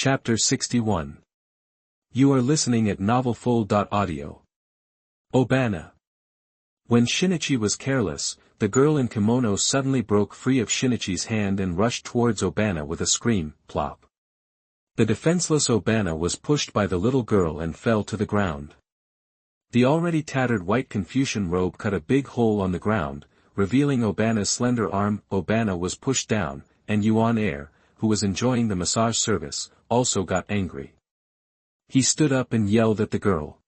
Chapter 61. You are listening at novelfull.audio. Obana. When Shinichi was careless, the girl in kimono suddenly broke free of Shinichi's hand and rushed towards Obana with a scream, plop. The defenseless Obana was pushed by the little girl and fell to the ground. The already tattered white Confucian robe cut a big hole on the ground, revealing Obana's slender arm. Obana was pushed down, and Yuan Air, who was enjoying the massage service, also got angry. He stood up and yelled at the girl.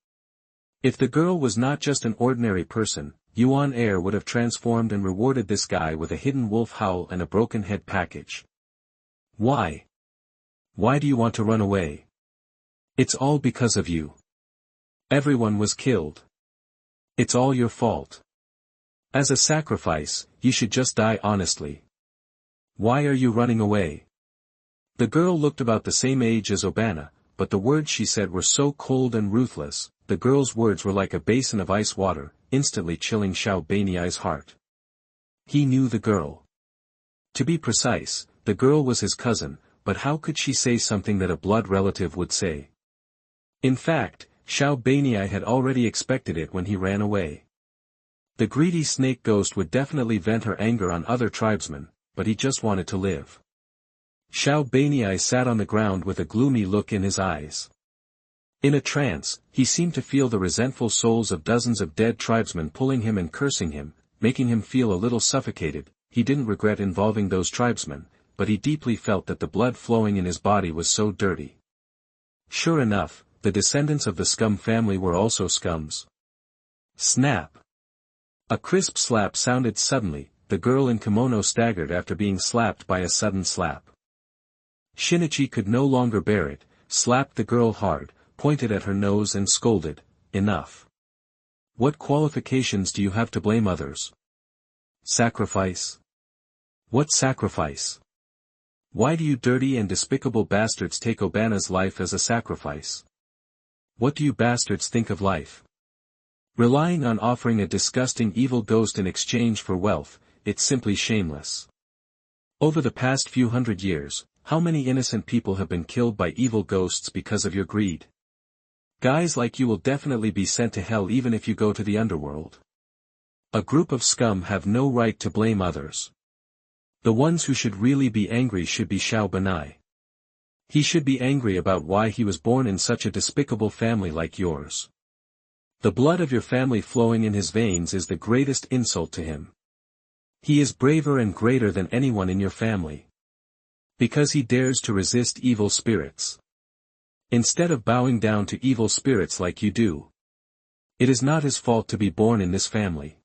If the girl was not just an ordinary person, Yuan Air would have transformed and rewarded this guy with a hidden wolf howl and a broken head package. Why? Why do you want to run away? It's all because of you. Everyone was killed. It's all your fault. As a sacrifice, you should just die honestly. Why are you running away? The girl looked about the same age as Obana, but the words she said were so cold and ruthless. The girl's words were like a basin of ice water, instantly chilling Xiao Baniai's heart. He knew the girl. To be precise, the girl was his cousin, but how could she say something that a blood relative would say? In fact, Xiao Baniai had already expected it when he ran away. The greedy snake ghost would definitely vent her anger on other tribesmen, but he just wanted to live. Xiao Baniai sat on the ground with a gloomy look in his eyes. In a trance, he seemed to feel the resentful souls of dozens of dead tribesmen pulling him and cursing him, making him feel a little suffocated. He didn't regret involving those tribesmen, but he deeply felt that the blood flowing in his body was so dirty. Sure enough, the descendants of the scum family were also scums. Snap! A crisp slap sounded suddenly. The girl in kimono staggered after being slapped by a sudden slap. Shinichi could no longer bear it, slapped the girl hard, pointed at her nose and scolded, "Enough. What qualifications do you have to blame others? Sacrifice? What sacrifice? Why do you dirty and despicable bastards take Obana's life as a sacrifice? What do you bastards think of life? Relying on offering a disgusting evil ghost in exchange for wealth, it's simply shameless. Over the past few hundred years, how many innocent people have been killed by evil ghosts because of your greed? Guys like you will definitely be sent to hell even if you go to the underworld. A group of scum have no right to blame others. The ones who should really be angry should be Xiao Banai. He should be angry about why he was born in such a despicable family like yours. The blood of your family flowing in his veins is the greatest insult to him. He is braver and greater than anyone in your family. Because he dares to resist evil spirits. Instead of bowing down to evil spirits like you do. It is not his fault to be born in this family.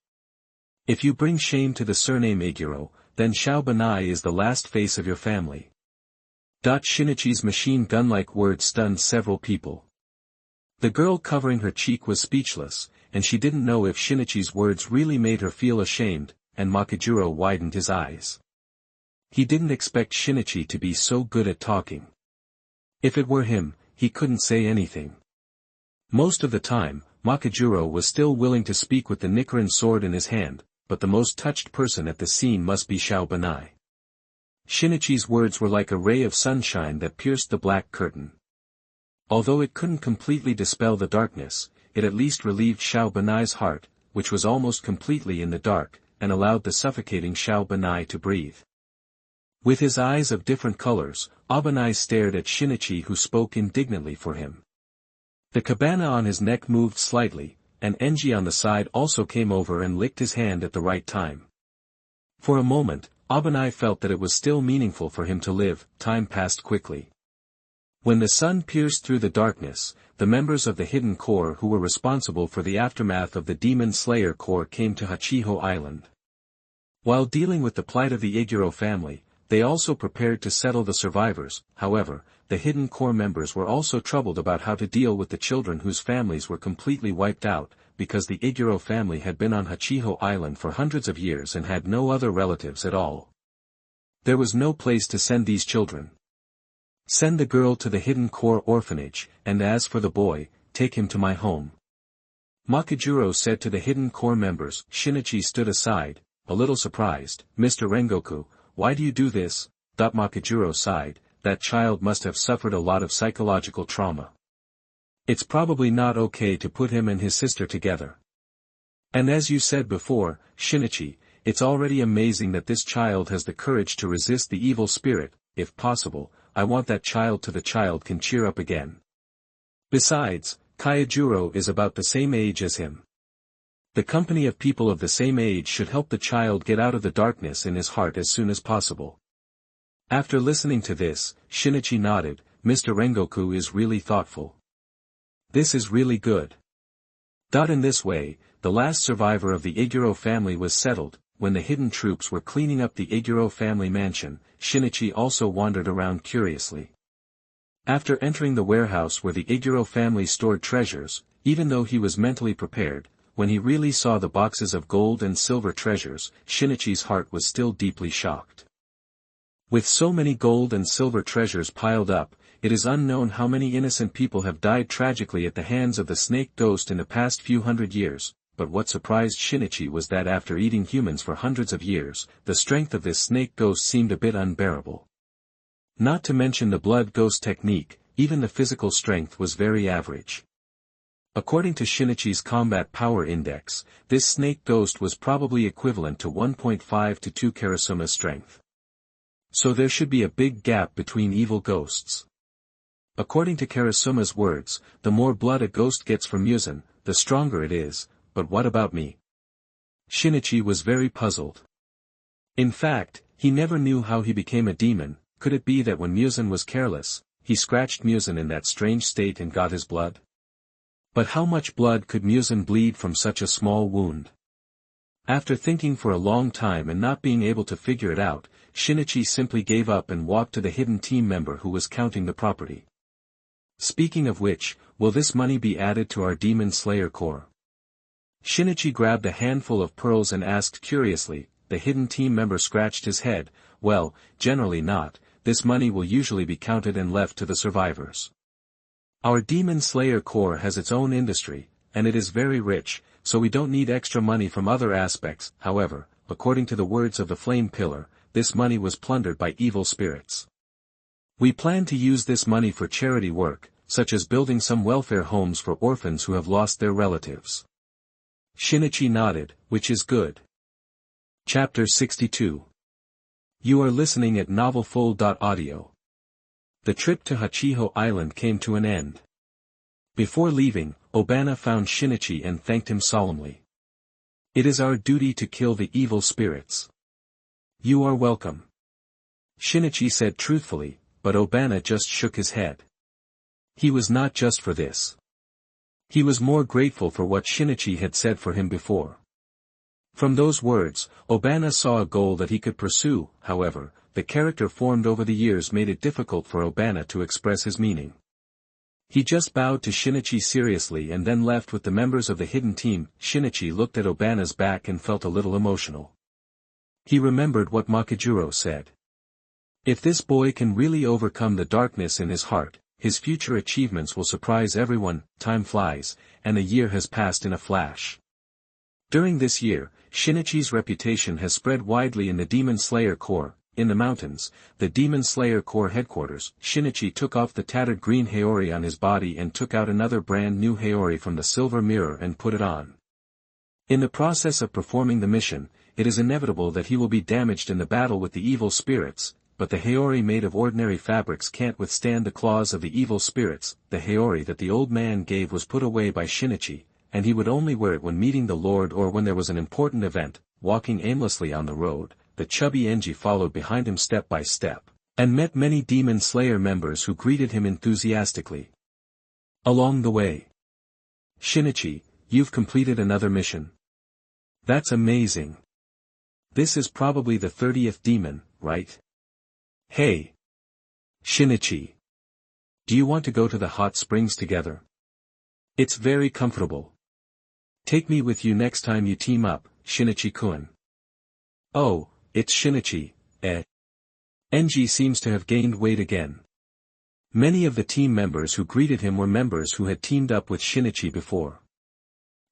If you bring shame to the surname Iguro, then Xiao Banai is the last face of your family. Shinichi's machine gun-like words stunned several people. The girl covering her cheek was speechless, and she didn't know if Shinichi's words really made her feel ashamed, and Makijuro widened his eyes. He didn't expect Shinichi to be so good at talking. If it were him, he couldn't say anything. Most of the time, Makijuro was still willing to speak with the Nichiren sword in his hand, but the most touched person at the scene must be Xiao Banai. Shinichi's words were like a ray of sunshine that pierced the black curtain. Although it couldn't completely dispel the darkness, it at least relieved Xiao Banai's heart, which was almost completely in the dark, and allowed the suffocating Xiao Banai to breathe. With his eyes of different colors, Abanai stared at Shinichi, who spoke indignantly for him. The cabana on his neck moved slightly, and Enji on the side also came over and licked his hand at the right time. For a moment, Abanai felt that it was still meaningful for him to live. Time passed quickly. When the sun pierced through the darkness, the members of the Hidden Corps who were responsible for the aftermath of the Demon Slayer Corps came to Hachiho Island. While dealing with the plight of the Iguro family, they also prepared to settle the survivors. However, the Hidden Corps members were also troubled about how to deal with the children whose families were completely wiped out, because the Iguro family had been on Hachiho Island for hundreds of years and had no other relatives at all. There was no place to send these children. Send the girl to the Hidden Corps orphanage, and as for the boy, take him to my home. Makijuro said to the Hidden Corps members. Shinichi stood aside, a little surprised. Mr. Rengoku, why do you do this? Makijuro sighed, that child must have suffered a lot of psychological trauma. It's probably not okay to put him and his sister together. And as you said before, Shinichi, it's already amazing that this child has the courage to resist the evil spirit. If possible, I want that child to the child can cheer up again. Besides, Kaijuro is about the same age as him. The company of people of the same age should help the child get out of the darkness in his heart as soon as possible. After listening to this, Shinichi nodded. Mr. Rengoku is really thoughtful. This is really good. In this way, the last survivor of the Iguro family was settled. When the hidden troops were cleaning up the Iguro family mansion, Shinichi also wandered around curiously. After entering the warehouse where the Iguro family stored treasures, even though he was mentally prepared, when he really saw the boxes of gold and silver treasures, Shinichi's heart was still deeply shocked. With so many gold and silver treasures piled up, it is unknown how many innocent people have died tragically at the hands of the snake ghost in the past few hundred years. But what surprised Shinichi was that after eating humans for hundreds of years, the strength of this snake ghost seemed a bit unbearable. Not to mention the blood ghost technique, even the physical strength was very average. According to Shinichi's combat power index, this snake ghost was probably equivalent to 1.5 to 2 Karasuma's strength. So there should be a big gap between evil ghosts. According to Karasuma's words, the more blood a ghost gets from Muzan, the stronger it is. But what about me? Shinichi was very puzzled. In fact, he never knew how he became a demon. Could it be that when Muzan was careless, he scratched Muzan in that strange state and got his blood? But how much blood could Muzan bleed from such a small wound? After thinking for a long time and not being able to figure it out, Shinichi simply gave up and walked to the hidden team member who was counting the property. Speaking of which, will this money be added to our Demon Slayer Corps? Shinichi grabbed a handful of pearls and asked curiously. The hidden team member scratched his head. Well, generally not. This money will usually be counted and left to the survivors. Our Demon Slayer Corps has its own industry, and it is very rich, so we don't need extra money from other aspects. However, according to the words of the Flame Pillar, this money was plundered by evil spirits. We plan to use this money for charity work, such as building some welfare homes for orphans who have lost their relatives. Shinichi nodded, which is good. Chapter 62. You are listening at novelfull.audio. The trip to Hachiho Island came to an end. Before leaving, Obana found Shinichi and thanked him solemnly. It is our duty to kill the evil spirits. You are welcome. Shinichi said truthfully, but Obana just shook his head. He was not just for this. He was more grateful for what Shinichi had said for him before. From those words, Obana saw a goal that he could pursue. However, the character formed over the years made it difficult for Obana to express his meaning. He just bowed to Shinichi seriously and then left with the members of the hidden team. Shinichi looked at Obana's back and felt a little emotional. He remembered what Makijuro said. If this boy can really overcome the darkness in his heart, his future achievements will surprise everyone. Time flies, and a year has passed in a flash. During this year, Shinichi's reputation has spread widely in the Demon Slayer Corps. In the mountains, the Demon Slayer Corps headquarters, Shinichi took off the tattered green Haori on his body and took out another brand new Haori from the silver mirror and put it on. In the process of performing the mission, it is inevitable that he will be damaged in the battle with the evil spirits, but the Haori made of ordinary fabrics can't withstand the claws of the evil spirits. The Haori that the old man gave was put away by Shinichi, and he would only wear it when meeting the Lord or when there was an important event. Walking aimlessly on the road, the chubby Enji followed behind him step by step, and met many Demon Slayer members who greeted him enthusiastically. Along the way, Shinichi, you've completed another mission. That's amazing. This is probably the 30th demon, right? Hey, Shinichi. Do you want to go to the hot springs together? It's very comfortable. Take me with you next time you team up, Shinichi-kun. Oh, it's Shinichi, eh? Enji seems to have gained weight again. Many of the team members who greeted him were members who had teamed up with Shinichi before.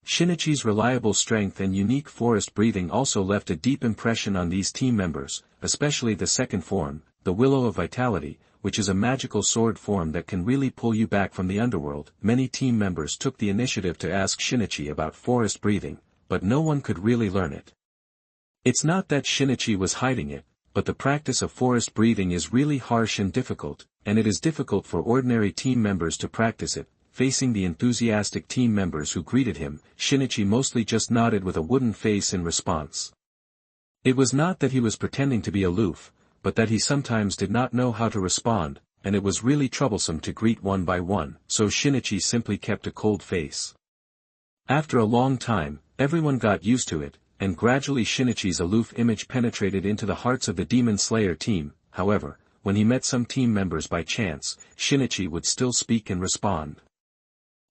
Shinichi's reliable strength and unique forest breathing also left a deep impression on these team members, especially the second form, the Willow of Vitality, which is a magical sword form that can really pull you back from the underworld. Many team members took the initiative to ask Shinichi about forest breathing, but no one could really learn it. It's not that Shinichi was hiding it, but the practice of forest breathing is really harsh and difficult, and it is difficult for ordinary team members to practice it. Facing the enthusiastic team members who greeted him, Shinichi mostly just nodded with a wooden face in response. It was not that he was pretending to be aloof, but that he sometimes did not know how to respond, and it was really troublesome to greet one by one, so Shinichi simply kept a cold face. After a long time, everyone got used to it, and gradually Shinichi's aloof image penetrated into the hearts of the Demon Slayer team. However, when he met some team members by chance, Shinichi would still speak and respond.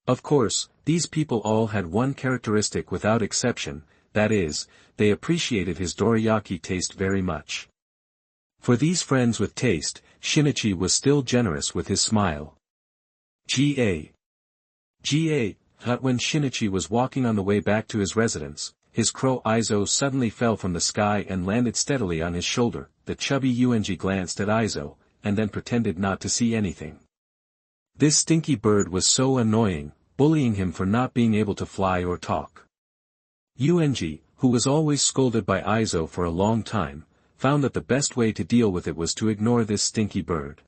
Of course, these people all had one characteristic without exception, that is, they appreciated his dorayaki taste very much. For these friends with taste, Shinichi was still generous with his smile. But when Shinichi was walking on the way back to his residence, his crow Izo suddenly fell from the sky and landed steadily on his shoulder. The chubby Unji glanced at Izo, and then pretended not to see anything. This stinky bird was so annoying, bullying him for not being able to fly or talk. Unji, who was always scolded by Izo for a long time, found that the best way to deal with it was to ignore this stinky bird.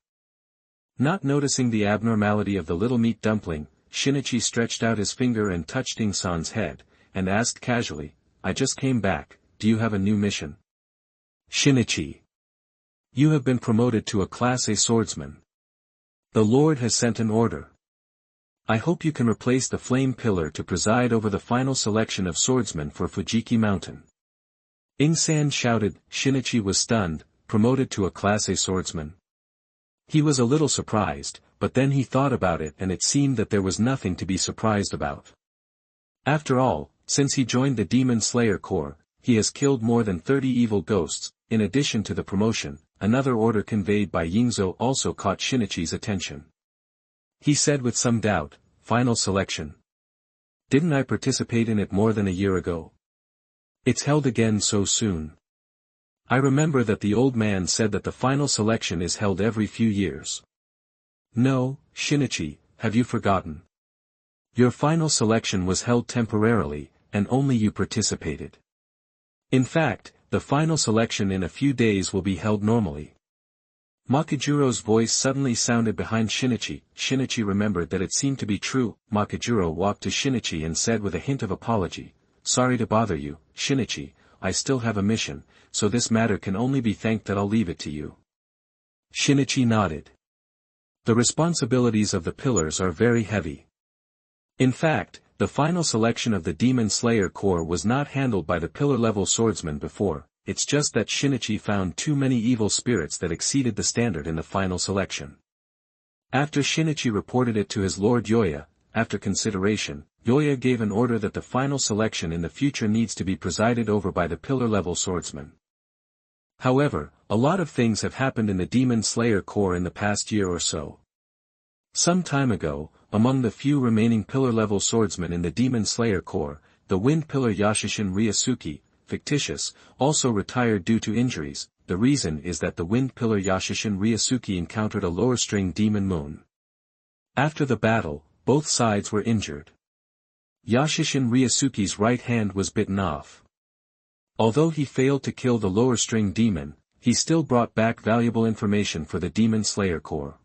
Not noticing the abnormality of the little meat dumpling, Shinichi stretched out his finger and touched Ing-san's head, and asked casually, "I just came back, do you have a new mission?" Shinichi. You have been promoted to a Class A swordsman. The Lord has sent an order. I hope you can replace the Flame Pillar to preside over the final selection of swordsmen for Fujiki Mountain. Ing-san shouted. Shinichi was stunned, promoted to a Class A swordsman. He was a little surprised, but then he thought about it and it seemed that there was nothing to be surprised about. After all, since he joined the Demon Slayer Corps, he has killed more than 30 evil ghosts. In addition to the promotion, another order conveyed by Yingzo also caught Shinichi's attention. He said with some doubt, "Final selection. Didn't I participate in it more than a year ago? It's held again so soon. I remember that the old man said that the final selection is held every few years." No, Shinichi, have you forgotten? Your final selection was held temporarily, and only you participated. In fact, the final selection in a few days will be held normally. Makijuro's voice suddenly sounded behind Shinichi. Shinichi remembered that it seemed to be true. Makijuro walked to Shinichi and said with a hint of apology, "Sorry to bother you, Shinichi, I still have a mission, so this matter can only be thanked that I'll leave it to you." Shinichi nodded. The responsibilities of the pillars are very heavy. In fact, the final selection of the Demon Slayer Corps was not handled by the pillar-level swordsmen before. It's just that Shinichi found too many evil spirits that exceeded the standard in the final selection. After Shinichi reported it to his lord Yoya, after consideration, Yoya gave an order that the final selection in the future needs to be presided over by the pillar-level swordsman. However, a lot of things have happened in the Demon Slayer Corps in the past year or so. Some time ago, among the few remaining pillar-level swordsmen in the Demon Slayer Corps, the Wind Pillar Yashishin Ryusuke, fictitious, also retired due to injuries. The reason is that the Wind Pillar Yashishin Ryusuke encountered a lower string demon moon. After the battle, both sides were injured. Yashishin Ryusuke's right hand was bitten off. Although he failed to kill the lower string demon, he still brought back valuable information for the Demon Slayer Corps.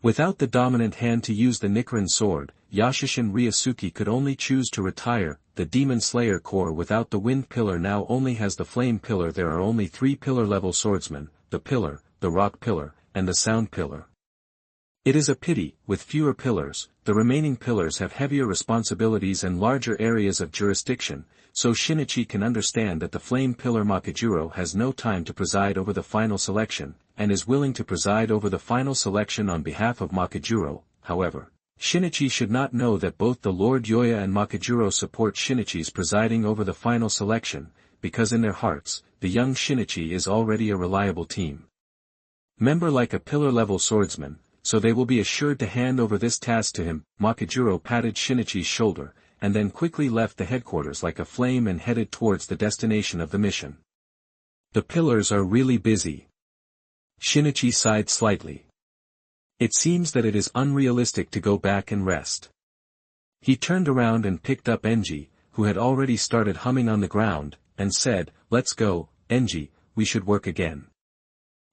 Without the dominant hand to use the Nichiren sword, Yashishin Ryusuke could only choose to retire. The Demon Slayer Corps without the Wind Pillar now only has the Flame Pillar. There are only 3 pillar-level swordsmen, the Pillar, the Rock Pillar, and the Sound Pillar. It is a pity, with fewer pillars, the remaining pillars have heavier responsibilities and larger areas of jurisdiction, so Shinichi can understand that the Flame Pillar Makijuro has no time to preside over the final selection, and is willing to preside over the final selection on behalf of Makijuro. However, Shinichi should not know that both the Lord Yoya and Makijuro support Shinichi's presiding over the final selection, because in their hearts, the young Shinichi is already a reliable team member like a pillar-level swordsman, so they will be assured to hand over this task to him. Makijuro patted Shinichi's shoulder, and then quickly left the headquarters like a flame and headed towards the destination of the mission. The pillars are really busy. Shinichi sighed slightly. It seems that it is unrealistic to go back and rest. He turned around and picked up Enji, who had already started humming on the ground, and said, "Let's go, Enji, we should work again."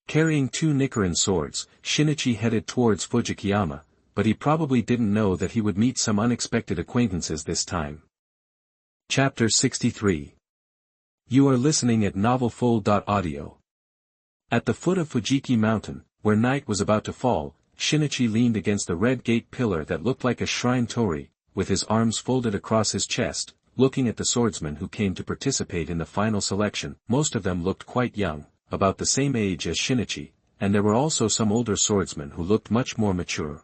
Carrying 2 Nichiren swords, Shinichi headed towards Fujikiyama, but he probably didn't know that he would meet some unexpected acquaintances this time. Chapter 63. You are listening at novelfull.audio. At the foot of Fujiki Mountain, where night was about to fall, Shinichi leaned against the red gate pillar that looked like a shrine torii, with his arms folded across his chest, looking at the swordsmen who came to participate in the final selection. Most of them looked quite young, about the same age as Shinichi, and there were also some older swordsmen who looked much more mature.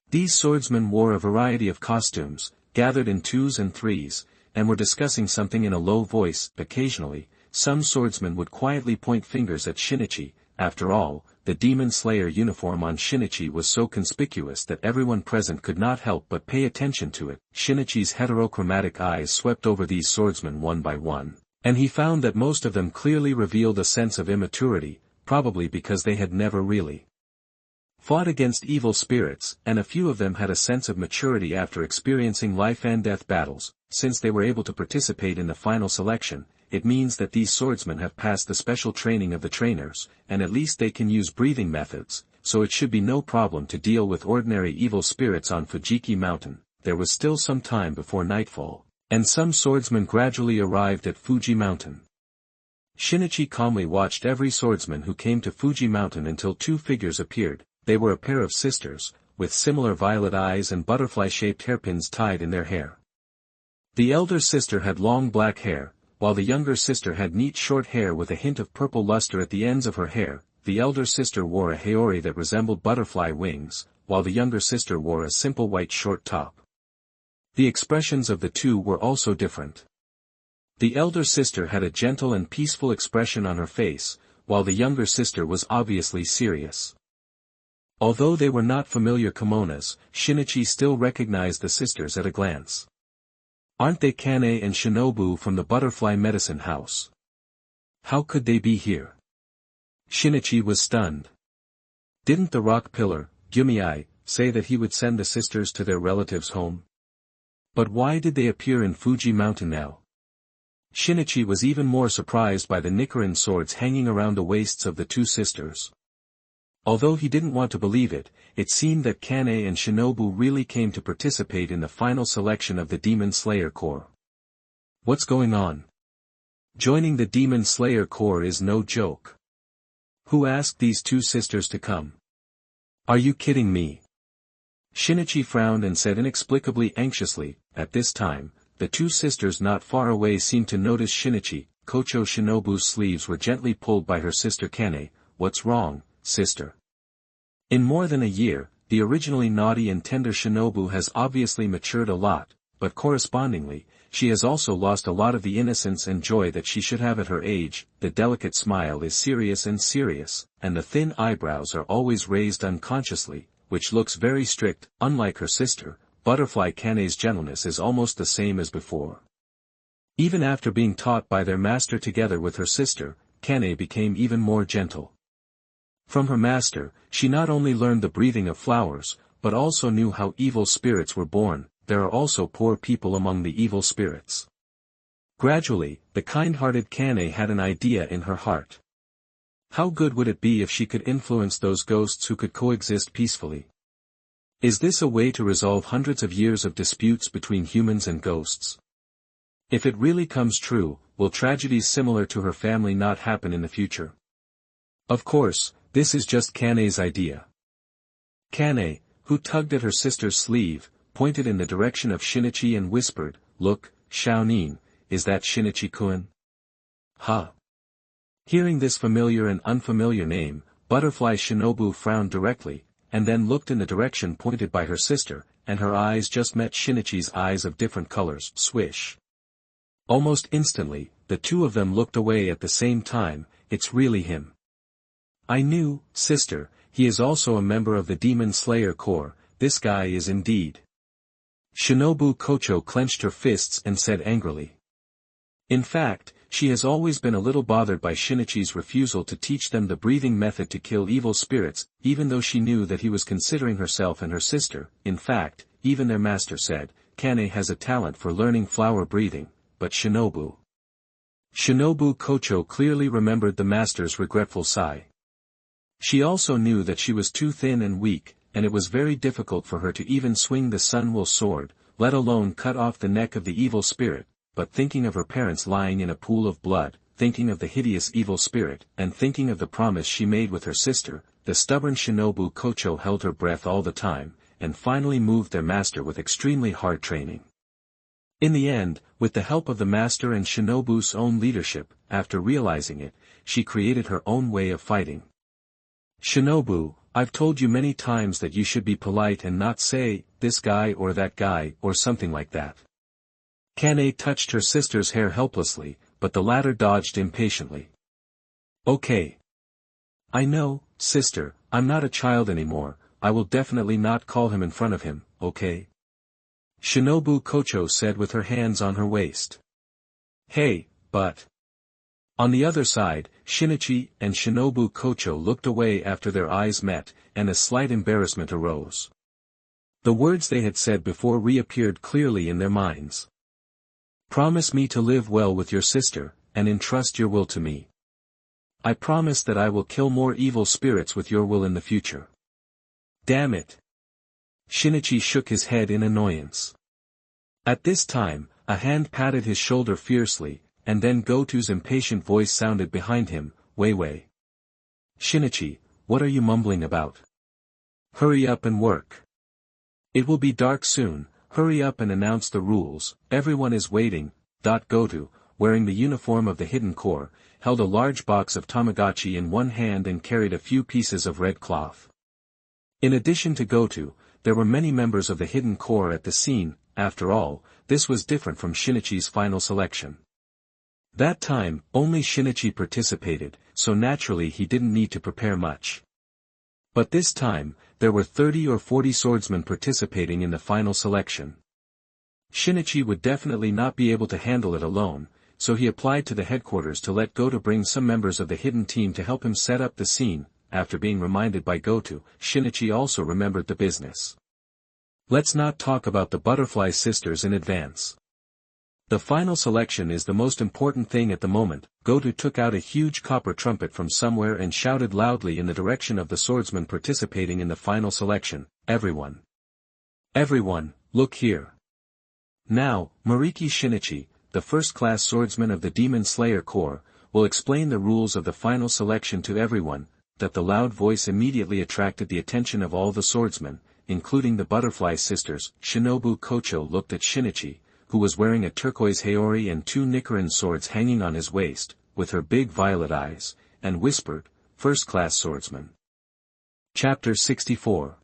These swordsmen wore a variety of costumes, gathered in 2s and 3s, and were discussing something in a low voice. Occasionally, some swordsmen would quietly point fingers at Shinichi. After all, the Demon Slayer uniform on Shinichi was so conspicuous that everyone present could not help but pay attention to it. Shinichi's heterochromatic eyes swept over these swordsmen one by one, and he found that most of them clearly revealed a sense of immaturity, probably because they had never really fought against evil spirits, and a few of them had a sense of maturity after experiencing life-and-death battles. Since they were able to participate in the final selection, it means that these swordsmen have passed the special training of the trainers, and at least they can use breathing methods, so it should be no problem to deal with ordinary evil spirits on Fujiki Mountain. There was still some time before nightfall, and some swordsmen gradually arrived at Fuji Mountain. Shinichi calmly watched every swordsman who came to Fuji Mountain until 2 figures appeared. They were a pair of sisters, with similar violet eyes and butterfly-shaped hairpins tied in their hair. The elder sister had long black hair, while the younger sister had neat short hair with a hint of purple luster at the ends of her hair. The elder sister wore a haori that resembled butterfly wings, while the younger sister wore a simple white short top. The expressions of the two were also different. The elder sister had a gentle and peaceful expression on her face, while the younger sister was obviously serious. Although they were not familiar kimonos, Shinichi still recognized the sisters at a glance. Aren't they Kane and Shinobu from the Butterfly Medicine House? How could they be here? Shinichi was stunned. Didn't the rock pillar, Gumiai, say that he would send the sisters to their relatives' home? But why did they appear in Fuji Mountain now? Shinichi was even more surprised by the Nichiren swords hanging around the waists of the 2 sisters. Although he didn't want to believe it, it seemed that Kane and Shinobu really came to participate in the final selection of the Demon Slayer Corps. What's going on? Joining the Demon Slayer Corps is no joke. Who asked these 2 sisters to come? Are you kidding me? Shinichi frowned and said inexplicably anxiously. At this time, the 2 sisters not far away seemed to notice Shinichi. Kocho Shinobu's sleeves were gently pulled by her sister Kane. What's wrong, sister? In more than a year, the originally naughty and tender Shinobu has obviously matured a lot, but correspondingly, she has also lost a lot of the innocence and joy that she should have at her age. The delicate smile is serious, and the thin eyebrows are always raised unconsciously, which looks very strict. Unlike her sister, Butterfly Kane's gentleness is almost the same as before. Even after being taught by their master together with her sister, Kane became even more gentle. From her master, she not only learned the breathing of flowers, but also knew how evil spirits were born. There are also poor people among the evil spirits. Gradually, the kind-hearted Kane had an idea in her heart. How good would it be if she could influence those ghosts who could coexist peacefully? Is this a way to resolve hundreds of years of disputes between humans and ghosts? If it really comes true, will tragedies similar to her family not happen in the future? Of course, this is just Kane's idea. Kane, who tugged at her sister's sleeve, pointed in the direction of Shinichi and whispered, "Look, Shaonin, is that Shinichi-kun?" Huh? Hearing this familiar and unfamiliar name, Butterfly Shinobu frowned directly, and then looked in the direction pointed by her sister, and her eyes just met Shinichi's eyes of different colors. Swish. Almost instantly, the 2 of them looked away at the same time. It's really him. I knew, sister, he is also a member of the Demon Slayer Corps. This guy is indeed. Shinobu Kocho clenched her fists and said angrily. In fact, she has always been a little bothered by Shinichi's refusal to teach them the breathing method to kill evil spirits, even though she knew that he was considering herself and her sister. In fact, even their master said, Kane has a talent for learning flower breathing, but Shinobu Kocho clearly remembered the master's regretful sigh. She also knew that she was too thin and weak, and it was very difficult for her to even swing the Sun-Will sword, let alone cut off the neck of the evil spirit, but thinking of her parents lying in a pool of blood, thinking of the hideous evil spirit, and thinking of the promise she made with her sister, the stubborn Shinobu Kocho held her breath all the time, and finally moved their master with extremely hard training. In the end, with the help of the master and Shinobu's own leadership, after realizing it, she created her own way of fighting. Shinobu, I've told you many times that you should be polite and not say, this guy or that guy or something like that. Kane touched her sister's hair helplessly, but the latter dodged impatiently. Okay. I know, sister, I'm not a child anymore, I will definitely not call him in front of him, okay? Shinobu Kocho said with her hands on her waist. Hey, but... On the other side, Shinichi and Shinobu Kocho looked away after their eyes met, and a slight embarrassment arose. The words they had said before reappeared clearly in their minds. Promise me to live well with your sister, and entrust your will to me. I promise that I will kill more evil spirits with your will in the future. Damn it! Shinichi shook his head in annoyance. At this time, a hand patted his shoulder fiercely, and then Goto's impatient voice sounded behind him, Wei. Shinichi, what are you mumbling about? Hurry up and work. It will be dark soon, hurry up and announce the rules, everyone is waiting. Goto, wearing the uniform of the Hidden Corps, held a large box of Tamagotchi in one hand and carried a few pieces of red cloth. In addition to Goto, there were many members of the Hidden Corps at the scene. After all, this was different from Shinichi's final selection. That time, only Shinichi participated, so naturally he didn't need to prepare much. But this time, there were 30 or 40 swordsmen participating in the final selection. Shinichi would definitely not be able to handle it alone, so he applied to the headquarters to let Goto bring some members of the hidden team to help him set up the scene. After being reminded by Goto, Shinichi also remembered the business. Let's not talk about the Butterfly Sisters in advance. The final selection is the most important thing at the moment. Goto took out a huge copper trumpet from somewhere and shouted loudly in the direction of the swordsmen participating in the final selection, Everyone, look here. Now, Moriki Shinichi, the first-class swordsman of the Demon Slayer Corps, will explain the rules of the final selection to everyone. That the loud voice immediately attracted the attention of all the swordsmen, including the Butterfly Sisters. Shinobu Kocho looked at Shinichi, who was wearing a turquoise haori and 2 Nichiren swords hanging on his waist, with her big violet eyes, and whispered, First-class swordsman. Chapter 64.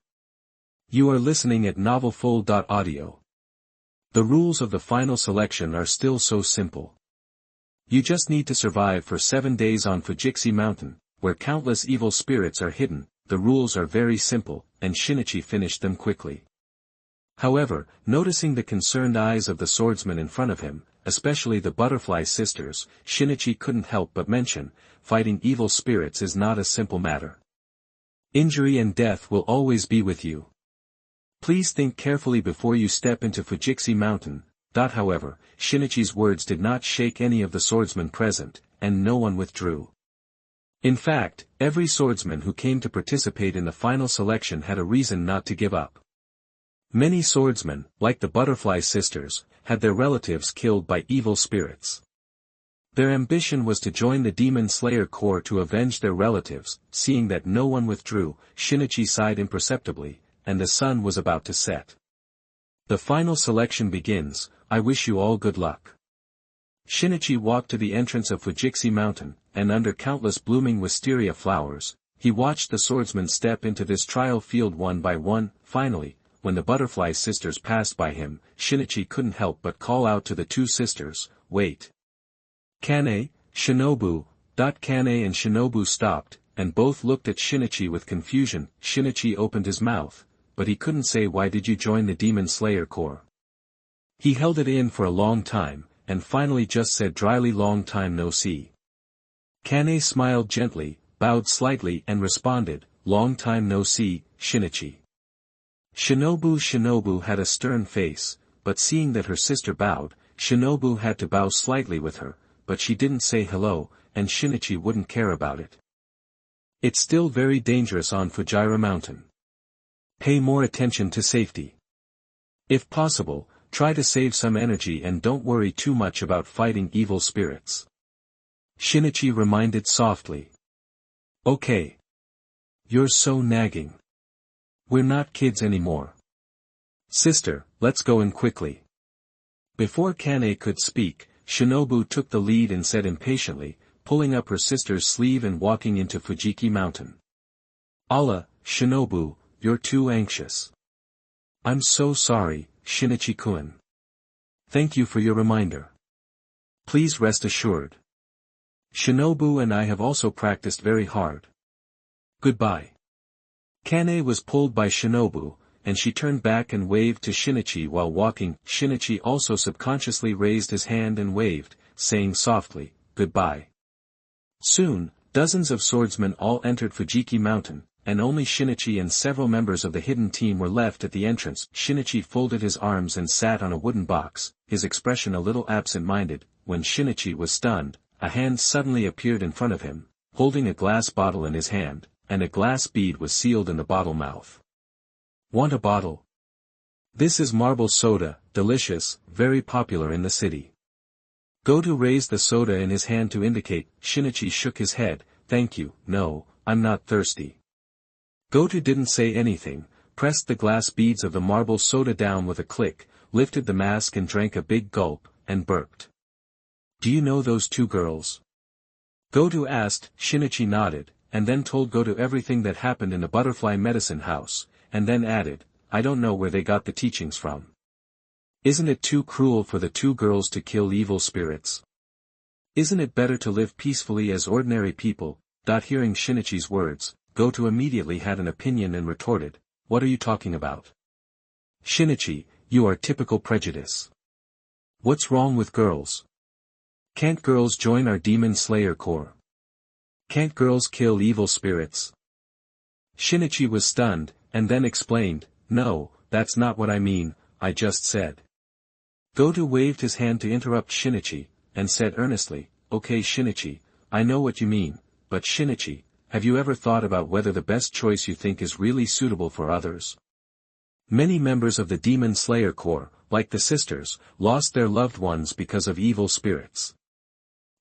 You are listening at novelfull.audio. The rules of the final selection are still so simple. You just need to survive for 7 days on Fujixi Mountain, where countless evil spirits are hidden. The rules are very simple, and Shinichi finished them quickly. However, noticing the concerned eyes of the swordsmen in front of him, especially the Butterfly Sisters, Shinichi couldn't help but mention, fighting evil spirits is not a simple matter. Injury and death will always be with you. Please think carefully before you step into Fujixi Mountain. However, Shinichi's words did not shake any of the swordsmen present, and no one withdrew. In fact, every swordsman who came to participate in the final selection had a reason not to give up. Many swordsmen, like the Butterfly Sisters, had their relatives killed by evil spirits. Their ambition was to join the Demon Slayer Corps to avenge their relatives. Seeing that no one withdrew, Shinichi sighed imperceptibly, and the sun was about to set. The final selection begins. I wish you all good luck. Shinichi walked to the entrance of Fujixi Mountain, and under countless blooming wisteria flowers, he watched the swordsmen step into this trial field one by one. Finally, when the Butterfly Sisters passed by him, Shinichi couldn't help but call out to the 2 sisters, Wait. Kane, Shinobu. Kane and Shinobu stopped, and both looked at Shinichi with confusion. Shinichi opened his mouth, but he couldn't say why did you join the Demon Slayer Corps. He held it in for a long time, and finally just said dryly long time no see. Kane smiled gently, bowed slightly and responded, long time no see, Shinichi. Shinobu had a stern face, but seeing that her sister bowed, Shinobu had to bow slightly with her, but she didn't say hello, and Shinichi wouldn't care about it. It's still very dangerous on Fujaira Mountain. Pay more attention to safety. If possible, try to save some energy and don't worry too much about fighting evil spirits. Shinichi reminded softly. Okay. You're so nagging. We're not kids anymore. Sister, let's go in quickly. Before Kane could speak, Shinobu took the lead and said impatiently, pulling up her sister's sleeve and walking into Fujiki Mountain. Allah, Shinobu, you're too anxious. I'm so sorry, Shinichi-kun. Thank you for your reminder. Please rest assured. Shinobu and I have also practiced very hard. Goodbye. Kane was pulled by Shinobu, and she turned back and waved to Shinichi while walking. Shinichi also subconsciously raised his hand and waved, saying softly, goodbye. Soon, dozens of swordsmen all entered Fujiki Mountain, and only Shinichi and several members of the hidden team were left at the entrance. Shinichi folded his arms and sat on a wooden box, his expression a little absent-minded. When Shinichi was stunned, a hand suddenly appeared in front of him, holding a glass bottle in his hand, and a glass bead was sealed in the bottle mouth. Want a bottle? This is marble soda, delicious, very popular in the city. Goto raised the soda in his hand to indicate. Shinichi shook his head, thank you, no, I'm not thirsty. Goto didn't say anything, pressed the glass beads of the marble soda down with a click, lifted the mask and drank a big gulp, and burped. Do you know those two girls? Goto asked. Shinichi nodded, and then told Goto everything that happened in the butterfly medicine house, and then added, I don't know where they got the teachings from. Isn't it too cruel for the two girls to kill evil spirits? Isn't it better to live peacefully as ordinary people? Hearing Shinichi's words, Goto immediately had an opinion and retorted, what are you talking about? Shinichi, you are typical prejudice. What's wrong with girls? Can't girls join our demon slayer corps? Can't girls kill evil spirits? Shinichi was stunned, and then explained, no, that's not what I mean, I just said. Goto waved his hand to interrupt Shinichi, and said earnestly, okay Shinichi, I know what you mean, but Shinichi, have you ever thought about whether the best choice you think is really suitable for others? Many members of the Demon Slayer Corps, like the sisters, lost their loved ones because of evil spirits.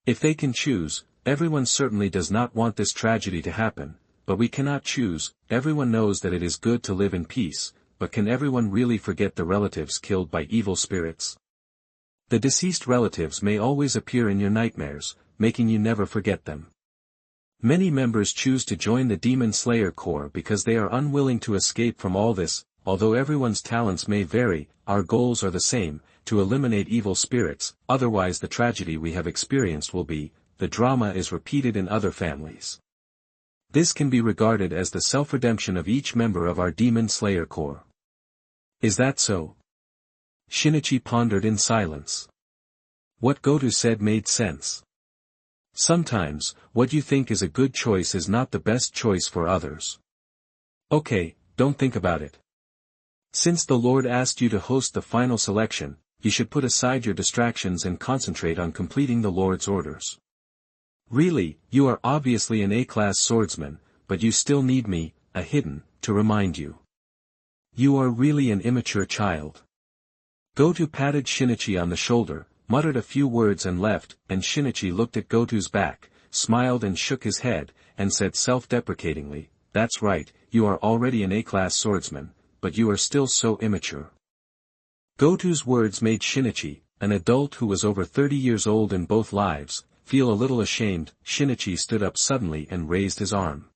If they can choose, everyone certainly does not want this tragedy to happen, but we cannot choose. Everyone knows that it is good to live in peace, but can everyone really forget the relatives killed by evil spirits? The deceased relatives may always appear in your nightmares, making you never forget them. Many members choose to join the Demon Slayer Corps because they are unwilling to escape from all this. Although everyone's talents may vary, our goals are the same, to eliminate evil spirits, otherwise the tragedy we have experienced will be, the drama is repeated in other families. This can be regarded as the self-redemption of each member of our Demon Slayer Corps. Is that so? Shinichi pondered in silence. What Goto said made sense. Sometimes, what you think is a good choice is not the best choice for others. Okay, don't think about it. Since the Lord asked you to host the final selection, you should put aside your distractions and concentrate on completing the Lord's orders. Really, you are obviously an A-class swordsman, but you still need me, a hidden, to remind you. You are really an immature child. Goto patted Shinichi on the shoulder, muttered a few words and left, and Shinichi looked at Goto's back, smiled and shook his head, and said self-deprecatingly, that's right, you are already an A-class swordsman, but you are still so immature. Goto's words made Shinichi, an adult who was over 30 years old in both lives, feel a little ashamed. Shinichi stood up suddenly and raised his arm.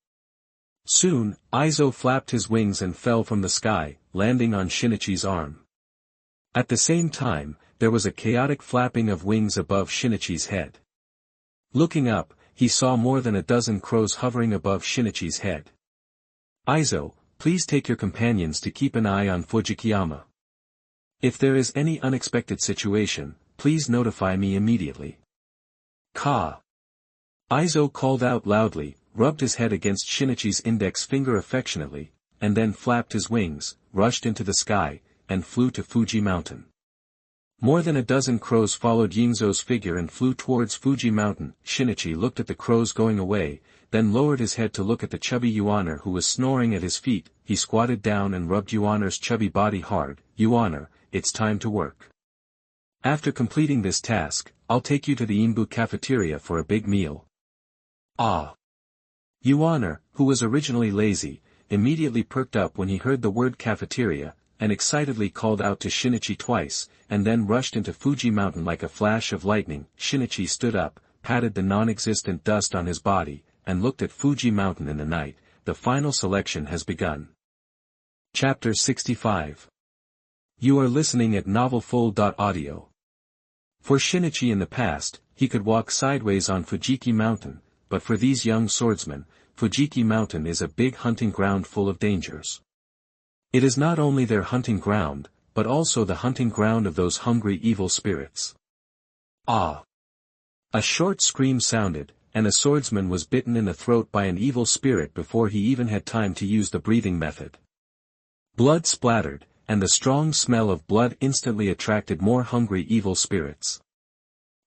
Soon, Aizo flapped his wings and fell from the sky, landing on Shinichi's arm. At the same time, there was a chaotic flapping of wings above Shinichi's head. Looking up, he saw more than a dozen crows hovering above Shinichi's head. Aizo, please take your companions to keep an eye on Fujikiyama. If there is any unexpected situation, please notify me immediately. Ka. Izo called out loudly, rubbed his head against Shinichi's index finger affectionately, and then flapped his wings, rushed into the sky, and flew to Fuji Mountain. More than a dozen crows followed Yingzo's figure and flew towards Fuji Mountain. Shinichi looked at the crows going away, then lowered his head to look at the chubby Yuaner who was snoring at his feet. He squatted down and rubbed Yuaner's chubby body hard. Yuaner, it's time to work. After completing this task, I'll take you to the Inbu cafeteria for a big meal. Ah! Yuaner, who was originally lazy, immediately perked up when he heard the word cafeteria, and excitedly called out to Shinichi twice, and then rushed into Fuji Mountain like a flash of lightning. Shinichi stood up, patted the non-existent dust on his body, and looked at Fuji Mountain in the night. The final selection has begun. Chapter 65. You are listening at novelfull.audio. For Shinichi in the past, he could walk sideways on Fujiki Mountain, but for these young swordsmen, Fujiki Mountain is a big hunting ground full of dangers. It is not only their hunting ground, but also the hunting ground of those hungry evil spirits. Ah! A short scream sounded, and a swordsman was bitten in the throat by an evil spirit before he even had time to use the breathing method. Blood splattered, and the strong smell of blood instantly attracted more hungry evil spirits.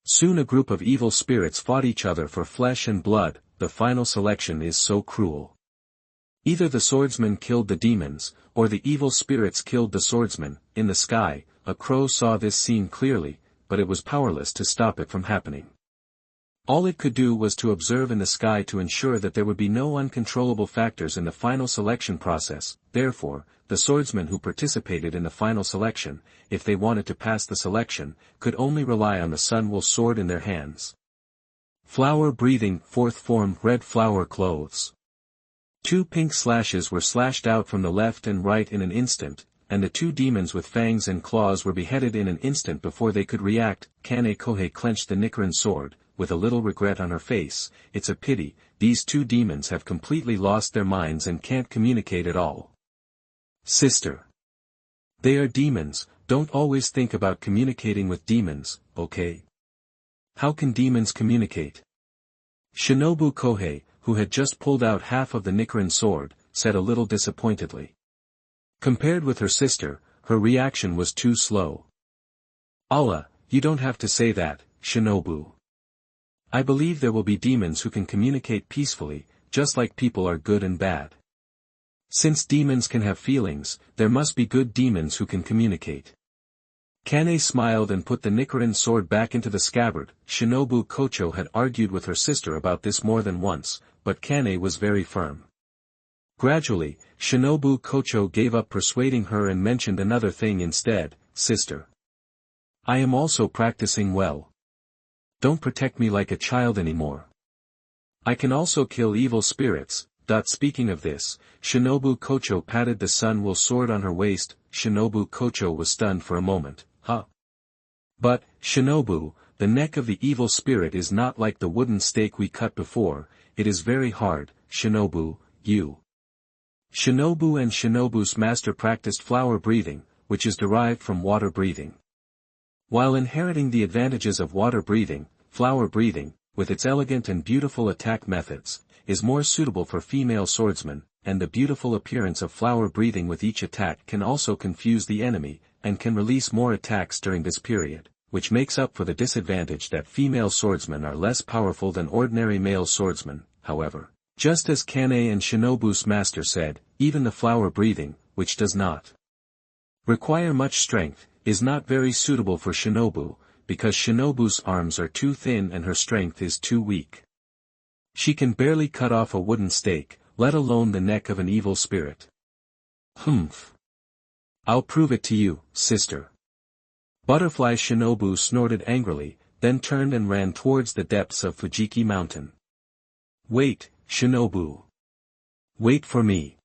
Soon a group of evil spirits fought each other for flesh and blood. The final selection is so cruel. Either the swordsman killed the demons, or the evil spirits killed the swordsman. In the sky, a crow saw this scene clearly, but it was powerless to stop it from happening. All it could do was to observe in the sky to ensure that there would be no uncontrollable factors in the final selection process. Therefore, the swordsmen who participated in the final selection, if they wanted to pass the selection, could only rely on the Sunwell sword in their hands. Flower breathing. Fourth form. Red flower clothes. 2 pink slashes were slashed out from the left and right in an instant, and the 2 demons with fangs and claws were beheaded in an instant before they could react. Kane Kohei clenched the Nichiren sword, with a little regret on her face. It's a pity, these 2 demons have completely lost their minds and can't communicate at all. Sister. They are demons, don't always think about communicating with demons, okay? How can demons communicate? Shinobu Kohei, who had just pulled out half of the Nichiren sword, said a little disappointedly. Compared with her sister, her reaction was too slow. Allah, you don't have to say that, Shinobu. I believe there will be demons who can communicate peacefully, just like people are good and bad. Since demons can have feelings, there must be good demons who can communicate. Kane smiled and put the Nichiren sword back into the scabbard. Shinobu Kocho had argued with her sister about this more than once, but Kane was very firm. Gradually, Shinobu Kocho gave up persuading her and mentioned another thing instead. Sister. I am also practicing well. Don't protect me like a child anymore. I can also kill evil spirits. Speaking of this, Shinobu Kocho patted the Sunwell sword on her waist. Shinobu Kocho was stunned for a moment. Huh? But, Shinobu, the neck of the evil spirit is not like the wooden stake we cut before, it is very hard. Shinobu, you. Shinobu and Shinobu's master practiced flower breathing, which is derived from water breathing. While inheriting the advantages of water breathing, flower breathing, with its elegant and beautiful attack methods, is more suitable for female swordsmen, and the beautiful appearance of flower breathing with each attack can also confuse the enemy, and can release more attacks during this period, which makes up for the disadvantage that female swordsmen are less powerful than ordinary male swordsmen. However, just as Kane and Shinobu's master said, even the flower breathing, which does not require much strength, is not very suitable for Shinobu, because Shinobu's arms are too thin and her strength is too weak. She can barely cut off a wooden stake, let alone the neck of an evil spirit. Humph. I'll prove it to you, sister. Butterfly Shinobu snorted angrily, then turned and ran towards the depths of Fujiki Mountain. Wait, Shinobu. Wait for me.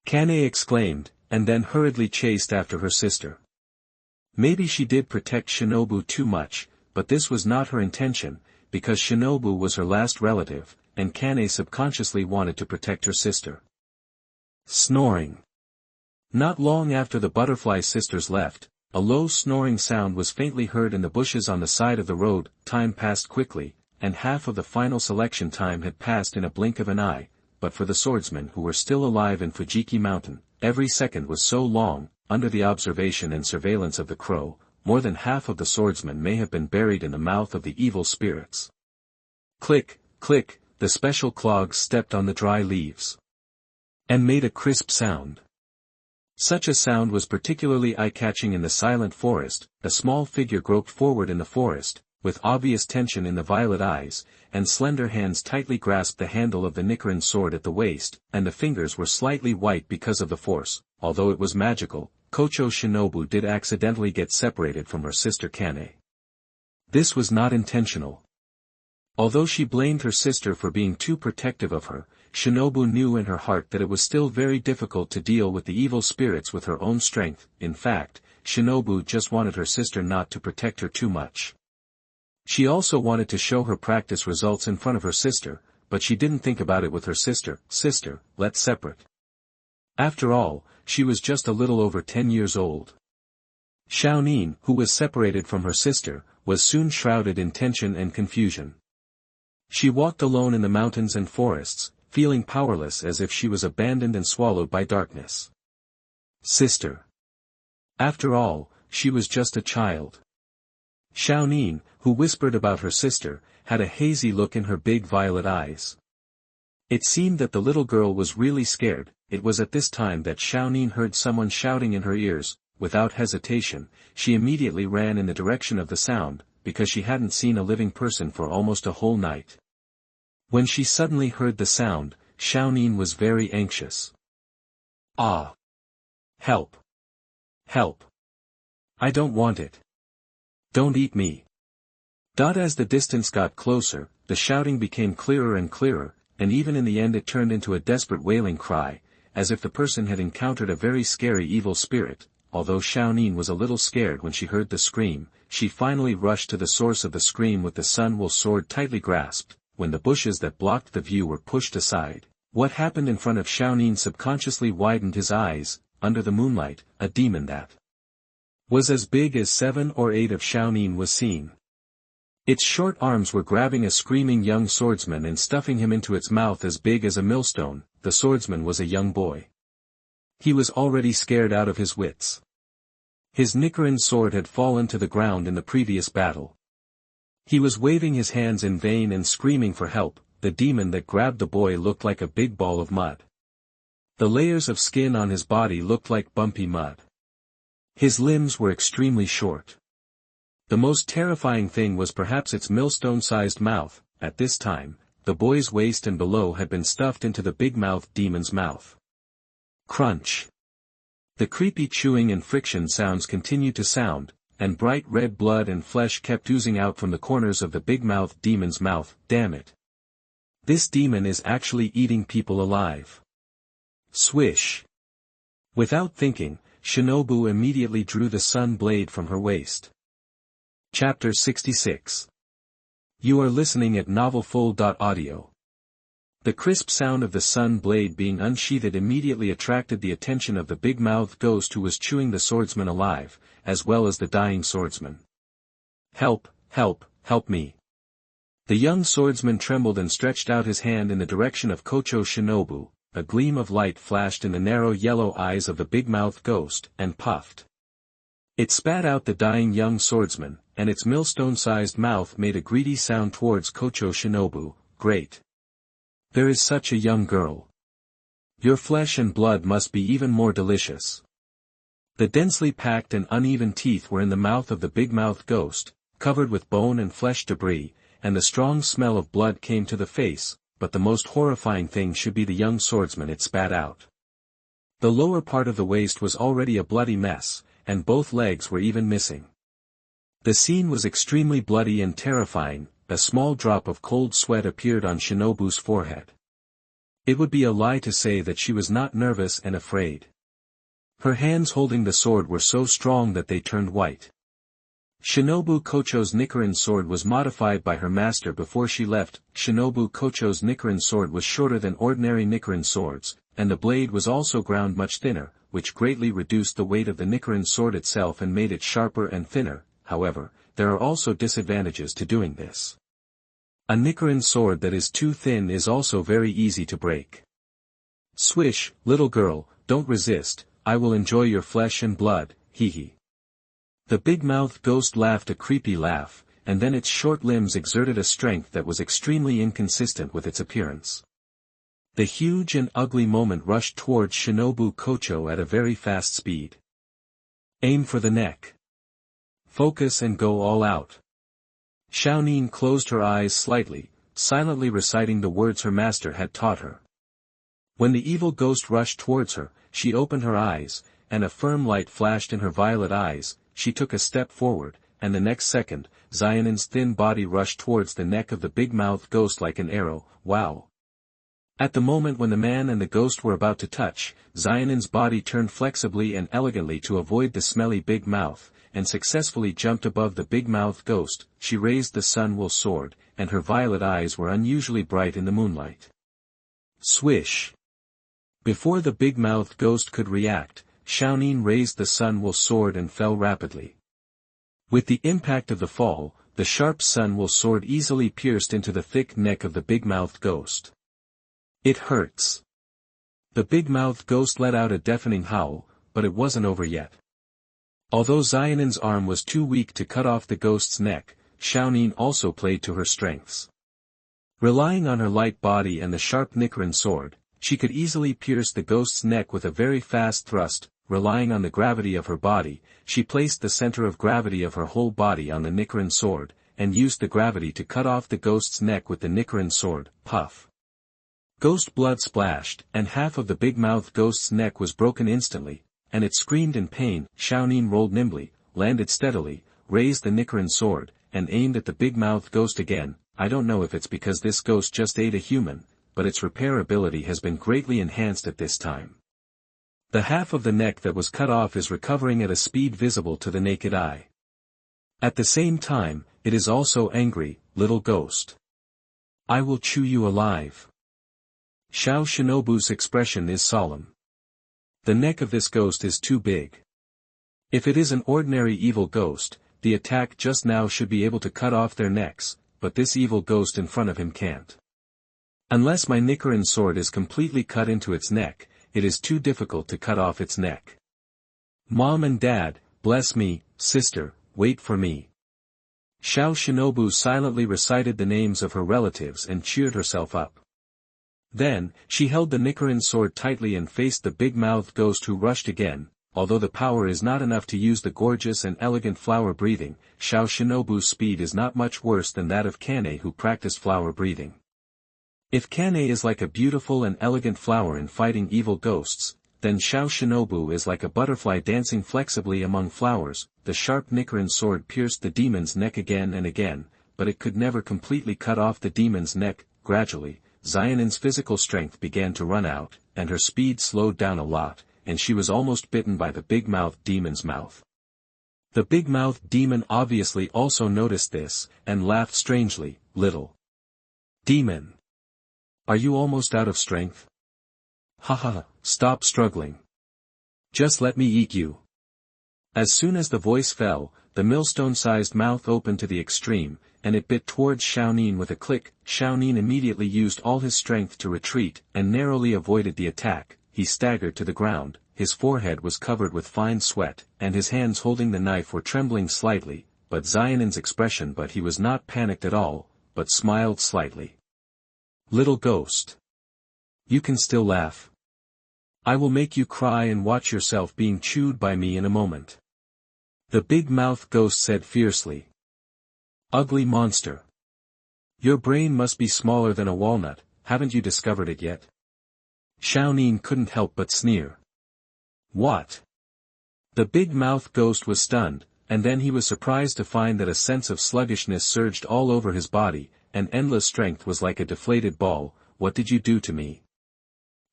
Kane exclaimed, and then hurriedly chased after her sister. Maybe she did protect Shinobu too much, but this was not her intention, because Shinobu was her last relative, and Kane subconsciously wanted to protect her sister. Snoring. Not long after the butterfly sisters left, A low snoring sound was faintly heard in the bushes on the side of the road. Time passed quickly, and half of the final selection time had passed in a blink of an eye, but for the swordsmen who were still alive in Fujiki Mountain, every second was so long. Under the observation and surveillance of the crow, more than half of the swordsmen may have been buried in the mouth of the evil spirits. Click, click, the special clogs stepped on the dry leaves and made a crisp sound. Such a sound was particularly eye-catching in the silent forest. A small figure groped forward in the forest, with obvious tension in the violet eyes, and slender hands tightly grasped the handle of the Nichiren sword at the waist, and the fingers were slightly white because of the force. Although it was magical, Kocho Shinobu did accidentally get separated from her sister Kane. This was not intentional. Although she blamed her sister for being too protective of her, Shinobu knew in her heart that it was still very difficult to deal with the evil spirits with her own strength. In fact, Shinobu just wanted her sister not to protect her too much. She also wanted to show her practice results in front of her sister, but she didn't think about it with her sister. Sister, let's separate. After all, she was just a little over 10 years old. Xiaonin, who was separated from her sister, was soon shrouded in tension and confusion. She walked alone in the mountains and forests, feeling powerless as if she was abandoned and swallowed by darkness. Sister. After all, she was just a child. Xiaonin, who whispered about her sister, had a hazy look in her big violet eyes. It seemed that the little girl was really scared. It was at this time that Xiaonin heard someone shouting in her ears. Without hesitation, she immediately ran in the direction of the sound, because she hadn't seen a living person for almost a whole night. When she suddenly heard the sound, Xiaonin was very anxious. Ah! Help! Help! I don't want it. Don't eat me. As the distance got closer, the shouting became clearer and clearer, and even in the end it turned into a desperate wailing cry, as if the person had encountered a very scary evil spirit. Although Xiaonin was a little scared when she heard the scream, she finally rushed to the source of the scream with the Sun-Will sword tightly grasped. When the bushes that blocked the view were pushed aside, what happened in front of Xiaonin subconsciously widened his eyes. Under the moonlight, a demon that was as big as 7 or 8 of Xiaonin was seen. Its short arms were grabbing a screaming young swordsman and stuffing him into its mouth as big as a millstone. The swordsman was a young boy. He was already scared out of his wits. His Nichiren sword had fallen to the ground in the previous battle. He was waving his hands in vain and screaming for help. The demon that grabbed the boy looked like a big ball of mud. The layers of skin on his body looked like bumpy mud. His limbs were extremely short. The most terrifying thing was perhaps its millstone-sized mouth. At this time, the boy's waist and below had been stuffed into the big-mouthed demon's mouth. Crunch. The creepy chewing and friction sounds continued to sound, and bright red blood and flesh kept oozing out from the corners of the big-mouthed demon's mouth. Damn it. This demon is actually eating people alive. Swish. Without thinking, Shinobu immediately drew the sun blade from her waist. Chapter 66. You are listening at novelfull.audio. The crisp sound of the sun blade being unsheathed immediately attracted the attention of the big-mouthed ghost who was chewing the swordsman alive, as well as the dying swordsman. Help, help, help me. The young swordsman trembled and stretched out his hand in the direction of Kocho Shinobu. A gleam of light flashed in the narrow yellow eyes of the big-mouthed ghost, and puffed. It spat out the dying young swordsman, and its millstone-sized mouth made a greedy sound towards Kocho Shinobu. Great. There is such a young girl. Your flesh and blood must be even more delicious. The densely packed and uneven teeth were in the mouth of the big-mouthed ghost, covered with bone and flesh debris, and the strong smell of blood came to the face, but the most horrifying thing should be the young swordsman it spat out. The lower part of the waist was already a bloody mess, and both legs were even missing. The scene was extremely bloody and terrifying. A small drop of cold sweat appeared on Shinobu's forehead. It would be a lie to say that she was not nervous and afraid. Her hands holding the sword were so strong that they turned white. Shinobu Kocho's Nichiren sword was modified by her master before she left. Shinobu Kocho's Nichiren sword was shorter than ordinary Nichiren swords, and the blade was also ground much thinner, which greatly reduced the weight of the Nichiren sword itself and made it sharper and thinner. However, there are also disadvantages to doing this. A Nichiren sword that is too thin is also very easy to break. Swish, little girl, don't resist, I will enjoy your flesh and blood, hee hee. The big-mouthed ghost laughed a creepy laugh, and then its short limbs exerted a strength that was extremely inconsistent with its appearance. The huge and ugly moment rushed towards Shinobu Kocho at a very fast speed. Aim for the neck. Focus and go all out. Xiaonin closed her eyes slightly, silently reciting the words her master had taught her. When the evil ghost rushed towards her, she opened her eyes, and a firm light flashed in her violet eyes. She took a step forward, and the next second, Xiaonin's thin body rushed towards the neck of the big-mouthed ghost like an arrow. Wow! At the moment when the man and the ghost were about to touch, Xiaonin's body turned flexibly and elegantly to avoid the smelly big mouth, and successfully jumped above the big-mouthed ghost. She raised the sun-will sword, and her violet eyes were unusually bright in the moonlight. Swish! Before the big-mouthed ghost could react, Xiaonin raised the sun-will sword and fell rapidly. With the impact of the fall, the sharp sun-will sword easily pierced into the thick neck of the big-mouthed ghost. It hurts. The big-mouthed ghost let out a deafening howl, but it wasn't over yet. Although Xiaonin's arm was too weak to cut off the ghost's neck, Xiaonin also played to her strengths. Relying on her light body and the sharp Nichiren sword, she could easily pierce the ghost's neck with a very fast thrust. Relying on the gravity of her body, she placed the center of gravity of her whole body on the Nichiren sword, and used the gravity to cut off the ghost's neck with the Nichiren sword. Puff! Ghost blood splashed, and half of the big-mouthed ghost's neck was broken instantly, and it screamed in pain. Xiaonin rolled nimbly, landed steadily, raised the Nichiren sword, and aimed at the big-mouthed ghost again. I don't know if it's because this ghost just ate a human, but its repair ability has been greatly enhanced at this time. The half of the neck that was cut off is recovering at a speed visible to the naked eye. At the same time, it is also angry, little ghost. I will chew you alive. Xiao Shinobu's expression is solemn. The neck of this ghost is too big. If it is an ordinary evil ghost, the attack just now should be able to cut off their necks, but this evil ghost in front of him can't. Unless my Nichiren sword is completely cut into its neck, it is too difficult to cut off its neck. Mom and Dad, bless me, sister, wait for me. Xiao Shinobu silently recited the names of her relatives and cheered herself up. Then, she held the Nichiren sword tightly and faced the big-mouthed ghost who rushed again. Although the power is not enough to use the gorgeous and elegant flower breathing, Xiao Shinobu's speed is not much worse than that of Kane who practiced flower breathing. If Kane is like a beautiful and elegant flower in fighting evil ghosts, then Xiao Shinobu is like a butterfly dancing flexibly among flowers. The sharp Nichiren sword pierced the demon's neck again and again, but it could never completely cut off the demon's neck. Gradually, Xiaonin's physical strength began to run out, and her speed slowed down a lot, and she was almost bitten by the big-mouthed demon's mouth. The big-mouthed demon obviously also noticed this, and laughed strangely. Little demon, are you almost out of strength? Haha, stop struggling. Just let me eat you. As soon as the voice fell, the millstone-sized mouth opened to the extreme, and it bit towards Xiaonin with a click. Xiaonin immediately used all his strength to retreat, and narrowly avoided the attack. He staggered to the ground, his forehead was covered with fine sweat, and his hands holding the knife were trembling slightly, but Xiaonin's expression he was not panicked at all, but smiled slightly. Little ghost. You can still laugh. I will make you cry and watch yourself being chewed by me in a moment. The big-mouthed ghost said fiercely. Ugly monster. Your brain must be smaller than a walnut, haven't you discovered it yet? Xiaonin couldn't help but sneer. What? The big-mouthed ghost was stunned, and then he was surprised to find that a sense of sluggishness surged all over his body, and endless strength was like a deflated ball. What did you do to me?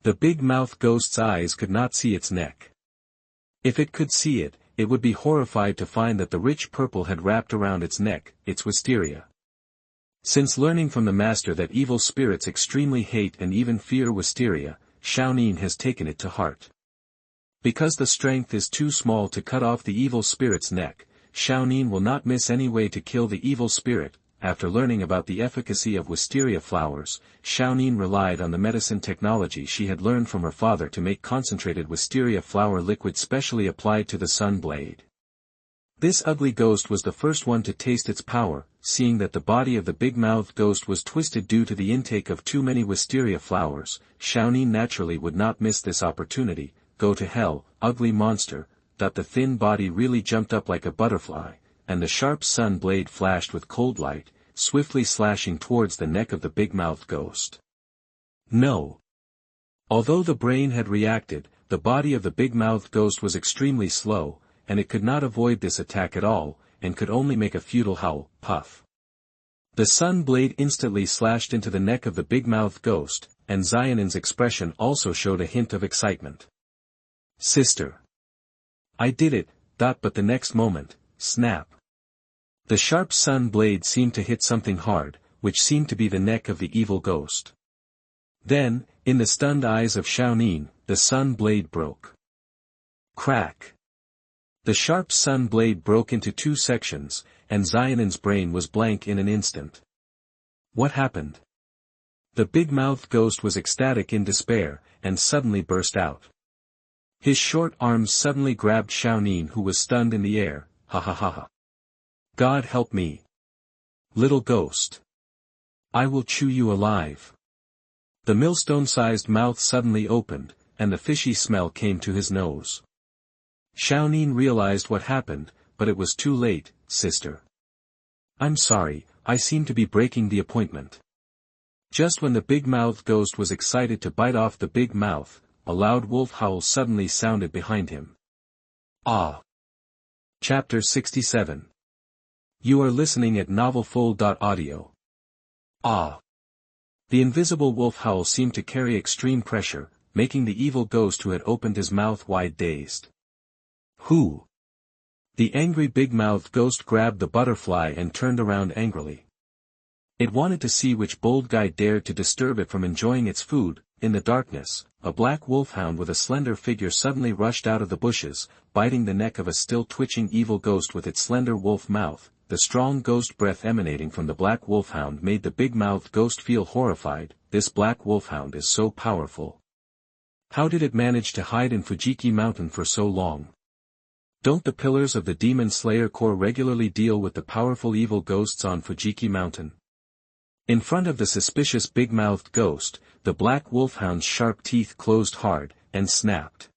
The big-mouthed ghost's eyes could not see its neck. If it could see it, it would be horrified to find that the rich purple had wrapped around its neck, its wisteria. Since learning from the master that evil spirits extremely hate and even fear wisteria, Xiaonin has taken it to heart. Because the strength is too small to cut off the evil spirit's neck, Xiaonin will not miss any way to kill the evil spirit. After learning about the efficacy of wisteria flowers, Xiaonin relied on the medicine technology she had learned from her father to make concentrated wisteria flower liquid specially applied to the sun blade. This ugly ghost was the first one to taste its power, seeing that the body of the big-mouthed ghost was twisted due to the intake of too many wisteria flowers. Xiaonin naturally would not miss this opportunity. Go to hell, ugly monster, that the thin body really jumped up like a butterfly, and the sharp sun blade flashed with cold light, swiftly slashing towards the neck of the big-mouthed ghost. No. Although the brain had reacted, the body of the big-mouthed ghost was extremely slow, and it could not avoid this attack at all, and could only make a futile howl, puff. The sun blade instantly slashed into the neck of the big-mouthed ghost, and Xiaonin's expression also showed a hint of excitement. Sister. I did it, but the next moment, snap. The sharp sun blade seemed to hit something hard, which seemed to be the neck of the evil ghost. Then, in the stunned eyes of Xiaonin, the sun blade broke. Crack. The sharp sun blade broke into 2 sections, and Xiaonin's brain was blank in an instant. What happened? The big-mouthed ghost was ecstatic in despair, and suddenly burst out. His short arms suddenly grabbed Xiaonin, who was stunned in the air. Ha ha ha ha. God help me. Little ghost. I will chew you alive. The millstone-sized mouth suddenly opened, and the fishy smell came to his nose. Xiaonin realized what happened, but it was too late. Sister. I'm sorry, I seem to be breaking the appointment. Just when the big-mouthed ghost was excited to bite off the big mouth, a loud wolf howl suddenly sounded behind him. Ah! Chapter 67. You are listening at novelfull.audio. Ah! The invisible wolf howl seemed to carry extreme pressure, making the evil ghost who had opened his mouth wide dazed. Who? The angry big-mouthed ghost grabbed the butterfly and turned around angrily. It wanted to see which bold guy dared to disturb it from enjoying its food. In the darkness, a black wolfhound with a slender figure suddenly rushed out of the bushes, biting the neck of a still twitching evil ghost with its slender wolf mouth. The strong ghost breath emanating from the black wolfhound made the big-mouthed ghost feel horrified. This black wolfhound is so powerful. How did it manage to hide in Fujiki Mountain for so long? Don't the pillars of the Demon Slayer Corps regularly deal with the powerful evil ghosts on Fujiki Mountain? In front of the suspicious big-mouthed ghost, the black wolfhound's sharp teeth closed hard, and snapped.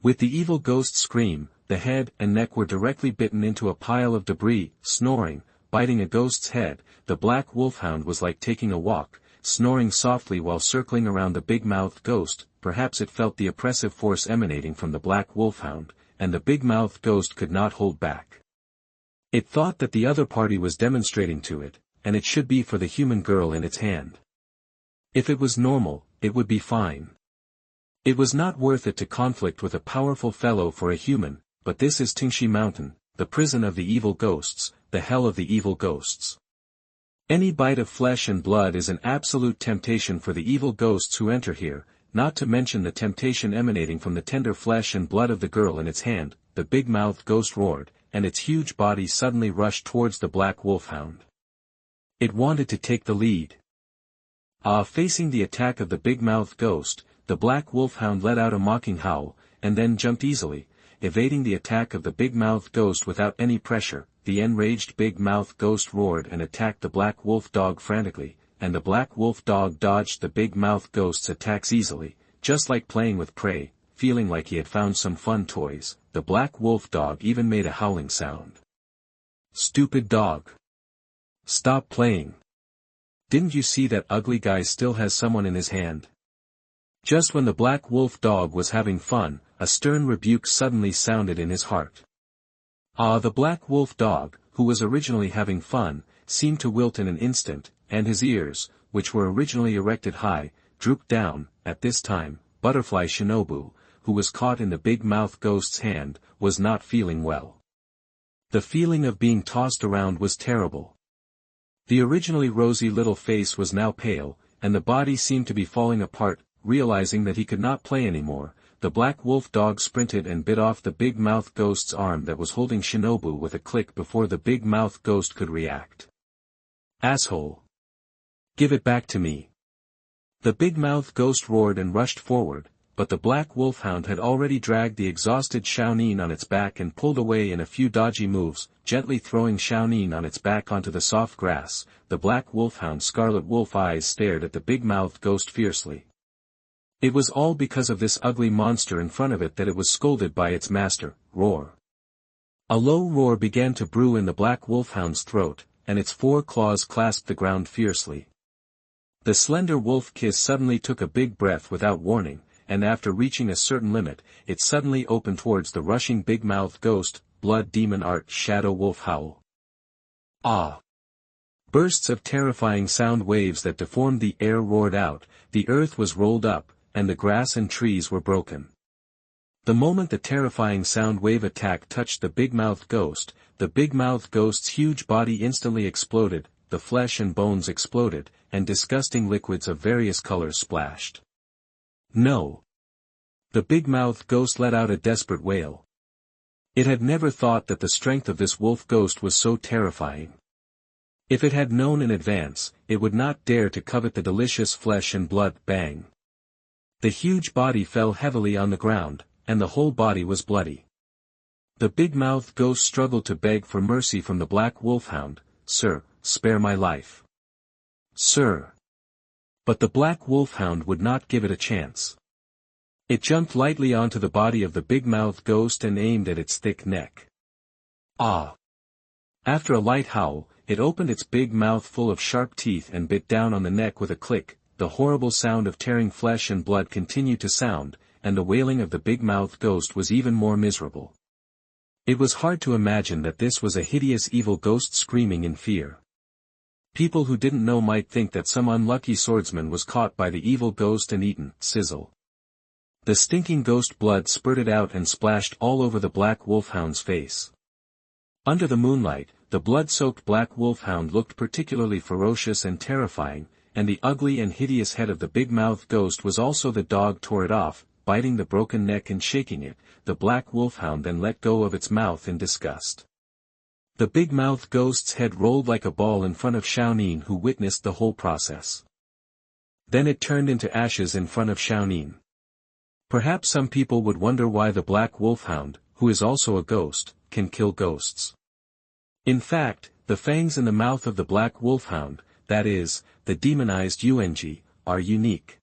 With the evil ghost's scream, the head and neck were directly bitten into a pile of debris. Snoring, biting a ghost's head, the black wolfhound was like taking a walk, snoring softly while circling around the big-mouthed ghost. Perhaps it felt the oppressive force emanating from the black wolfhound, and the big-mouthed ghost could not hold back. It thought that the other party was demonstrating to it, and it should be for the human girl in its hand. If it was normal, it would be fine. It was not worth it to conflict with a powerful fellow for a human, but this is Tingshi Mountain, the prison of the evil ghosts, the hell of the evil ghosts. Any bite of flesh and blood is an absolute temptation for the evil ghosts who enter here, not to mention the temptation emanating from the tender flesh and blood of the girl in its hand. The big-mouthed ghost roared, and its huge body suddenly rushed towards the black wolfhound. It wanted to take the lead. Facing the attack of the big-mouthed ghost, the black wolfhound let out a mocking howl, and then jumped easily, evading the attack of the big-mouthed ghost without any pressure. The enraged big-mouthed ghost roared and attacked the black wolf dog frantically, and the black wolf dog dodged the big-mouthed ghost's attacks easily, just like playing with prey. Feeling like he had found some fun toys, the black wolf dog even made a howling sound. Stupid dog! Stop playing! Didn't you see that ugly guy still has someone in his hand? Just when the black wolf dog was having fun, a stern rebuke suddenly sounded in his heart. The black wolf dog, who was originally having fun, seemed to wilt in an instant, and his ears, which were originally erected high, drooped down. At this time, Butterfly Shinobu, who was caught in the big-mouthed ghost's hand, was not feeling well. The feeling of being tossed around was terrible. The originally rosy little face was now pale, and the body seemed to be falling apart. realizing that he could not play anymore, the black wolf dog sprinted and bit off the big mouth ghost's arm that was holding Shinobu with a click before the big mouth ghost could react. "Asshole! Give it back to me!" The big mouth ghost roared and rushed forward, but the black wolfhound had already dragged the exhausted Xiaonin on its back and pulled away in a few dodgy moves, gently throwing Xiaonin on its back onto the soft grass. The black wolfhound's scarlet wolf eyes stared at the big-mouthed ghost fiercely. It was all because of this ugly monster in front of it that it was scolded by its master. Roar. A low roar began to brew in the black wolfhound's throat, and its 4 claws clasped the ground fiercely. The slender wolf kiss suddenly took a big breath without warning, and after reaching a certain limit, it suddenly opened towards the rushing big-mouthed ghost. Blood demon art shadow wolf howl. Ah! Bursts of terrifying sound waves that deformed the air roared out, the earth was rolled up, and the grass and trees were broken. The moment the terrifying sound wave attack touched the big-mouthed ghost, the big-mouthed ghost's huge body instantly exploded, the flesh and bones exploded, and disgusting liquids of various colors splashed. No! The big-mouthed ghost let out a desperate wail. It had never thought that the strength of this wolf ghost was so terrifying. If it had known in advance, it would not dare to covet the delicious flesh and blood. Bang! The huge body fell heavily on the ground, and the whole body was bloody. The big-mouthed ghost struggled to beg for mercy from the black wolfhound. "Sir, spare my life. Sir." But the black wolfhound would not give it a chance. It jumped lightly onto the body of the big-mouthed ghost and aimed at its thick neck. Ah! After a light howl, it opened its big mouth full of sharp teeth and bit down on the neck with a click. The horrible sound of tearing flesh and blood continued to sound, and the wailing of the big-mouthed ghost was even more miserable. It was hard to imagine that this was a hideous evil ghost screaming in fear. People who didn't know might think that some unlucky swordsman was caught by the evil ghost and eaten. Sizzle. The stinking ghost blood spurted out and splashed all over the black wolfhound's face. Under the moonlight, the blood-soaked black wolfhound looked particularly ferocious and terrifying, and the ugly and hideous head of the big-mouthed ghost was also. The dog tore it off, biting the broken neck and shaking it. The black wolfhound then let go of its mouth in disgust. The big-mouthed ghost's head rolled like a ball in front of Xiaonin, who witnessed the whole process. Then it turned into ashes in front of Xiaonin. Perhaps some people would wonder why the black wolfhound, who is also a ghost, can kill ghosts. In fact, the fangs in the mouth of the black wolfhound, that is, the demonized Yuanji, are unique.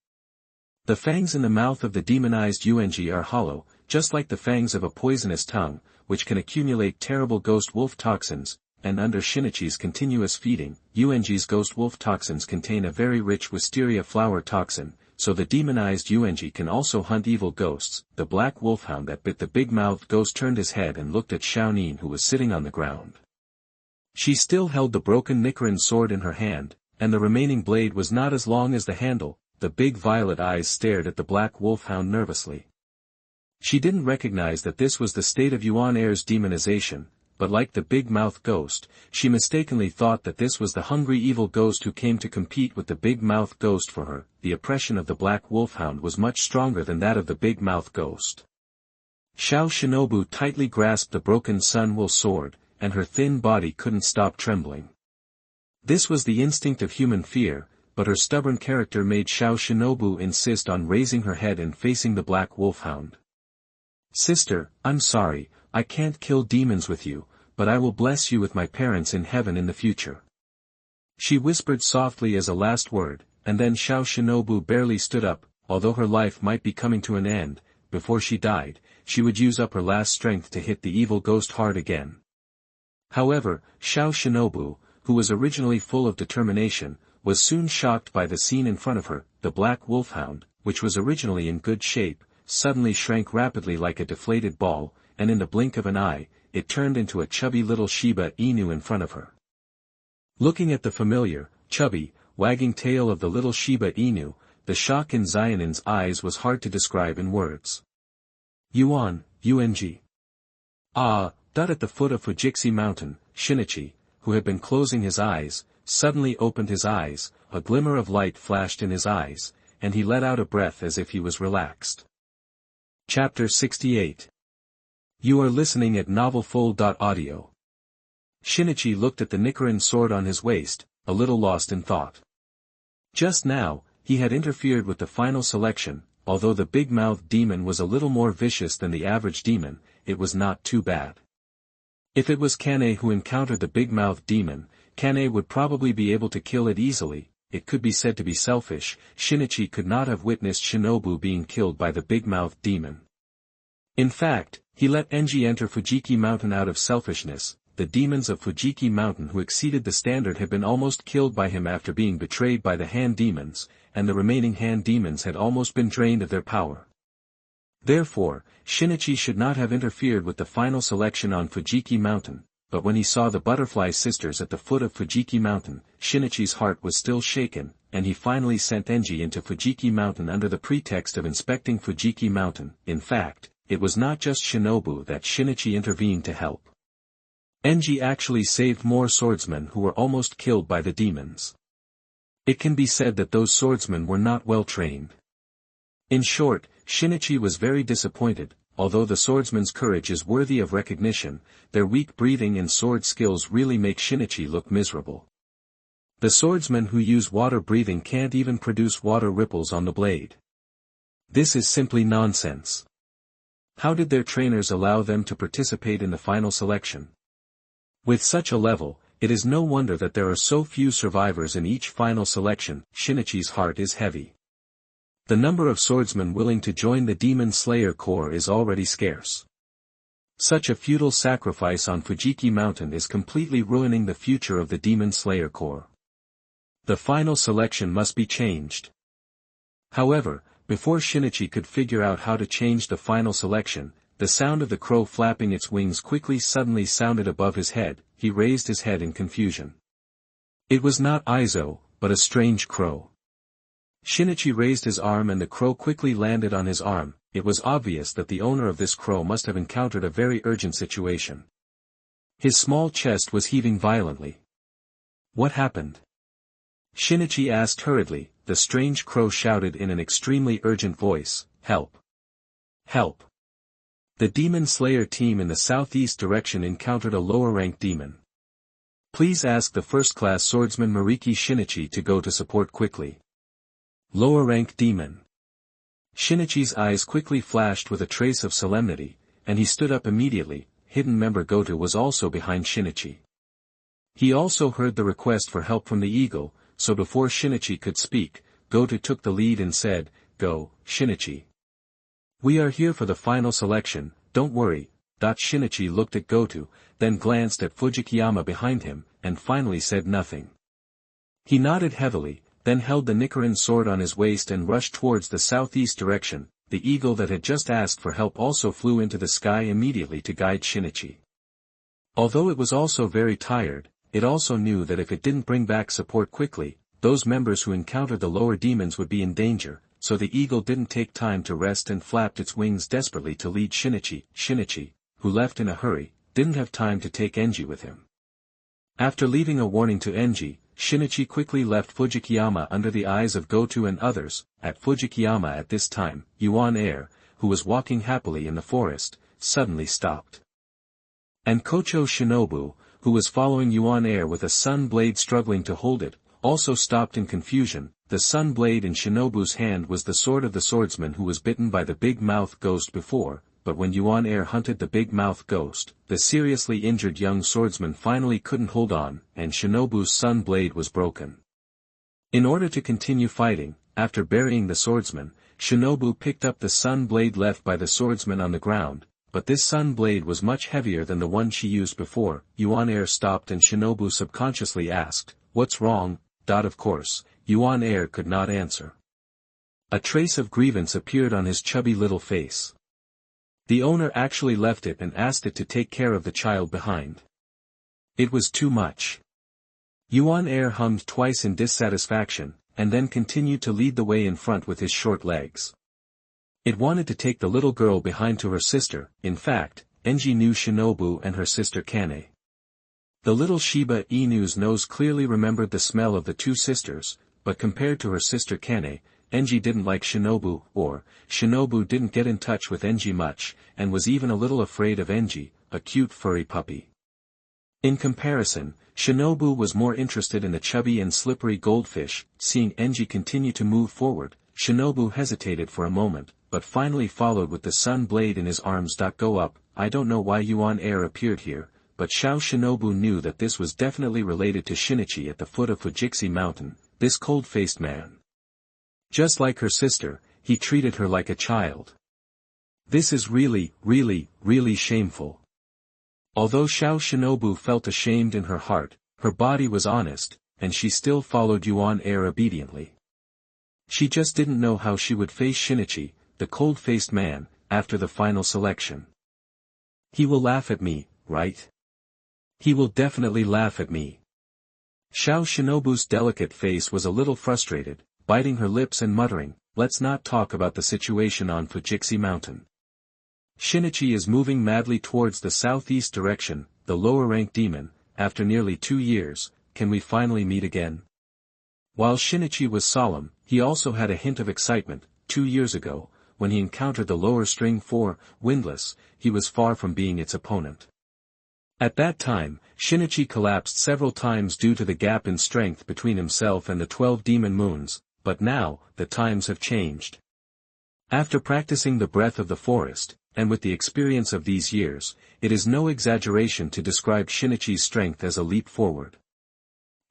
The fangs in the mouth of the demonized Yuanji are hollow, just like the fangs of a poisonous tongue, which can accumulate terrible ghost wolf toxins, and under Shinichi's continuous feeding, Yuanji's ghost wolf toxins contain a very rich wisteria flower toxin, so the demonized Yuanji can also hunt evil ghosts. The black wolfhound that bit the big-mouthed ghost turned his head and looked at Xiaonin, who was sitting on the ground. She still held the broken Nichiren sword in her hand, and the remaining blade was not as long as the handle. The big violet eyes stared at the black wolfhound nervously. She didn't recognize that this was the state of Yuan Air's demonization, but like the big-mouthed ghost, she mistakenly thought that this was the hungry evil ghost who came to compete with the big-mouthed ghost for her. The oppression of the black wolfhound was much stronger than that of the big-mouthed ghost. Xiao Shinobu tightly grasped the broken sun-wool sword, and her thin body couldn't stop trembling. This was the instinct of human fear, but her stubborn character made Xiao Shinobu insist on raising her head and facing the black wolfhound. "Sister, I'm sorry, I can't kill demons with you, but I will bless you with my parents in heaven in the future," she whispered softly as a last word, and then Xiao Shinobu barely stood up. Although her life might be coming to an end, before she died, she would use up her last strength to hit the evil ghost hard again. However, Xiao Shinobu, who was originally full of determination, was soon shocked by the scene in front of her. The black wolfhound, which was originally in good shape, suddenly shrank rapidly like a deflated ball, and in the blink of an eye, it turned into a chubby little Shiba Inu in front of her. Looking at the familiar, chubby, wagging tail of the little Shiba Inu, the shock in Zionin's eyes was hard to describe in words. Yuanji. At the foot of Fujixi Mountain, Shinichi, who had been closing his eyes, suddenly opened his eyes. A glimmer of light flashed in his eyes, and he let out a breath as if he was relaxed. Chapter 68. You are listening at novelfull.audio. Shinichi looked at the Nichiren sword on his waist, a little lost in thought. Just now, he had interfered with the final selection. Although the big-mouthed demon was a little more vicious than the average demon, it was not too bad. If it was Kane who encountered the big-mouthed demon, Kane would probably be able to kill it easily. It could be said to be selfish. Shinichi could not have witnessed Shinobu being killed by the big-mouthed demon. In fact, he let Enji enter Fujiki Mountain out of selfishness. The demons of Fujiki Mountain who exceeded the standard had been almost killed by him after being betrayed by the hand demons, and the remaining hand demons had almost been drained of their power. Therefore, Shinichi should not have interfered with the final selection on Fujiki Mountain, but when he saw the butterfly sisters at the foot of Fujiki Mountain, Shinichi's heart was still shaken, and he finally sent Enji into Fujiki Mountain under the pretext of inspecting Fujiki Mountain. In fact, it was not just Shinobu that Shinichi intervened to help. Enji actually saved more swordsmen who were almost killed by the demons. It can be said that those swordsmen were not well trained. In short, Shinichi was very disappointed. Although the swordsman's courage is worthy of recognition, their weak breathing and sword skills really make Shinichi look miserable. The swordsmen who use water breathing can't even produce water ripples on the blade. This is simply nonsense. How did their trainers allow them to participate in the final selection? With such a level, it is no wonder that there are so few survivors in each final selection. Shinichi's heart is heavy. The number of swordsmen willing to join the Demon Slayer Corps is already scarce. Such a futile sacrifice on Fujiki Mountain is completely ruining the future of the Demon Slayer Corps. The final selection must be changed. However, before Shinichi could figure out how to change the final selection, the sound of the crow flapping its wings suddenly sounded above his head. He raised his head in confusion. It was not Izo, but a strange crow. Shinichi raised his arm and the crow quickly landed on his arm. It was obvious that the owner of this crow must have encountered a very urgent situation. His small chest was heaving violently. What happened? Shinichi asked hurriedly. The strange crow shouted in an extremely urgent voice, "Help! Help!" The Demon Slayer team in the southeast direction encountered a lower-ranked demon. Please ask the first-class swordsman Moriki Shinichi to go to support quickly. Lower-ranked demon. Shinichi's eyes quickly flashed with a trace of solemnity, and he stood up immediately. Hidden member Goto was also behind Shinichi. He also heard the request for help from the eagle, so before Shinichi could speak, Goto took the lead and said, "Go, Shinichi. We are here for the final selection, don't worry." Shinichi looked at Goto, then glanced at Fujikiyama behind him, and finally said nothing. He nodded heavily, then held the Nichiren sword on his waist and rushed towards the southeast direction. The eagle that had just asked for help also flew into the sky immediately to guide Shinichi. Although it was also very tired, it also knew that if it didn't bring back support quickly, those members who encountered the lower demons would be in danger. So the eagle didn't take time to rest and flapped its wings desperately to lead Shinichi. Shinichi, who left in a hurry, didn't have time to take Enji with him. After leaving a warning to Enji, Shinichi quickly left Fujikiyama under the eyes of Goto and others. At Fujikiyama at this time, Yuan Air, who was walking happily in the forest, suddenly stopped. And Kocho Shinobu, who was following Yuan Air with a sun blade struggling to hold it, also stopped in confusion. The sun blade in Shinobu's hand was the sword of the swordsman who was bitten by the big-mouth ghost before, but when Yuan Air hunted the big-mouth ghost, the seriously injured young swordsman finally couldn't hold on, and Shinobu's sun blade was broken. In order to continue fighting, after burying the swordsman, Shinobu picked up the sun blade left by the swordsman on the ground, but this sun blade was much heavier than the one she used before. Yuan Air stopped and Shinobu subconsciously asked, "What's wrong?" Of course, Yuan Air could not answer. A trace of grievance appeared on his chubby little face. The owner actually left it and asked it to take care of the child behind. It was too much. Yuan Air hummed twice in dissatisfaction, and then continued to lead the way in front with his short legs. It wanted to take the little girl behind to her sister. In fact, Enji knew Shinobu and her sister Kane. The little Shiba Inu's nose clearly remembered the smell of the two sisters, but compared to her sister Kane, Enji didn't like Shinobu, or, Shinobu didn't get in touch with Enji much, and was even a little afraid of Enji, a cute furry puppy. In comparison, Shinobu was more interested in the chubby and slippery goldfish. Seeing Enji continue to move forward, Shinobu hesitated for a moment, but finally followed with the sun blade in his arms. Go up. I don't know why Yuan Air appeared here, but Xiao Shinobu knew that this was definitely related to Shinichi at the foot of Fujixi Mountain, this cold-faced man. Just like her sister, he treated her like a child. This is really, really, really shameful. Although Xiao Shinobu felt ashamed in her heart, her body was honest, and she still followed Yuan Air obediently. She just didn't know how she would face Shinichi, the cold-faced man, after the final selection. He will laugh at me, right? He will definitely laugh at me. Xiao Shinobu's delicate face was a little frustrated, biting her lips and muttering, let's not talk about the situation on Fujixi Mountain. Shinichi is moving madly towards the southeast direction, the lower-rank demon. After nearly 2 years, can we finally meet again? While Shinichi was solemn, he also had a hint of excitement. 2 years ago, when he encountered the lower string 4, windless, he was far from being its opponent. At that time, Shinichi collapsed several times due to the gap in strength between himself and the 12 demon moons, but now, the times have changed. After practicing the breath of the forest, and with the experience of these years, it is no exaggeration to describe Shinichi's strength as a leap forward.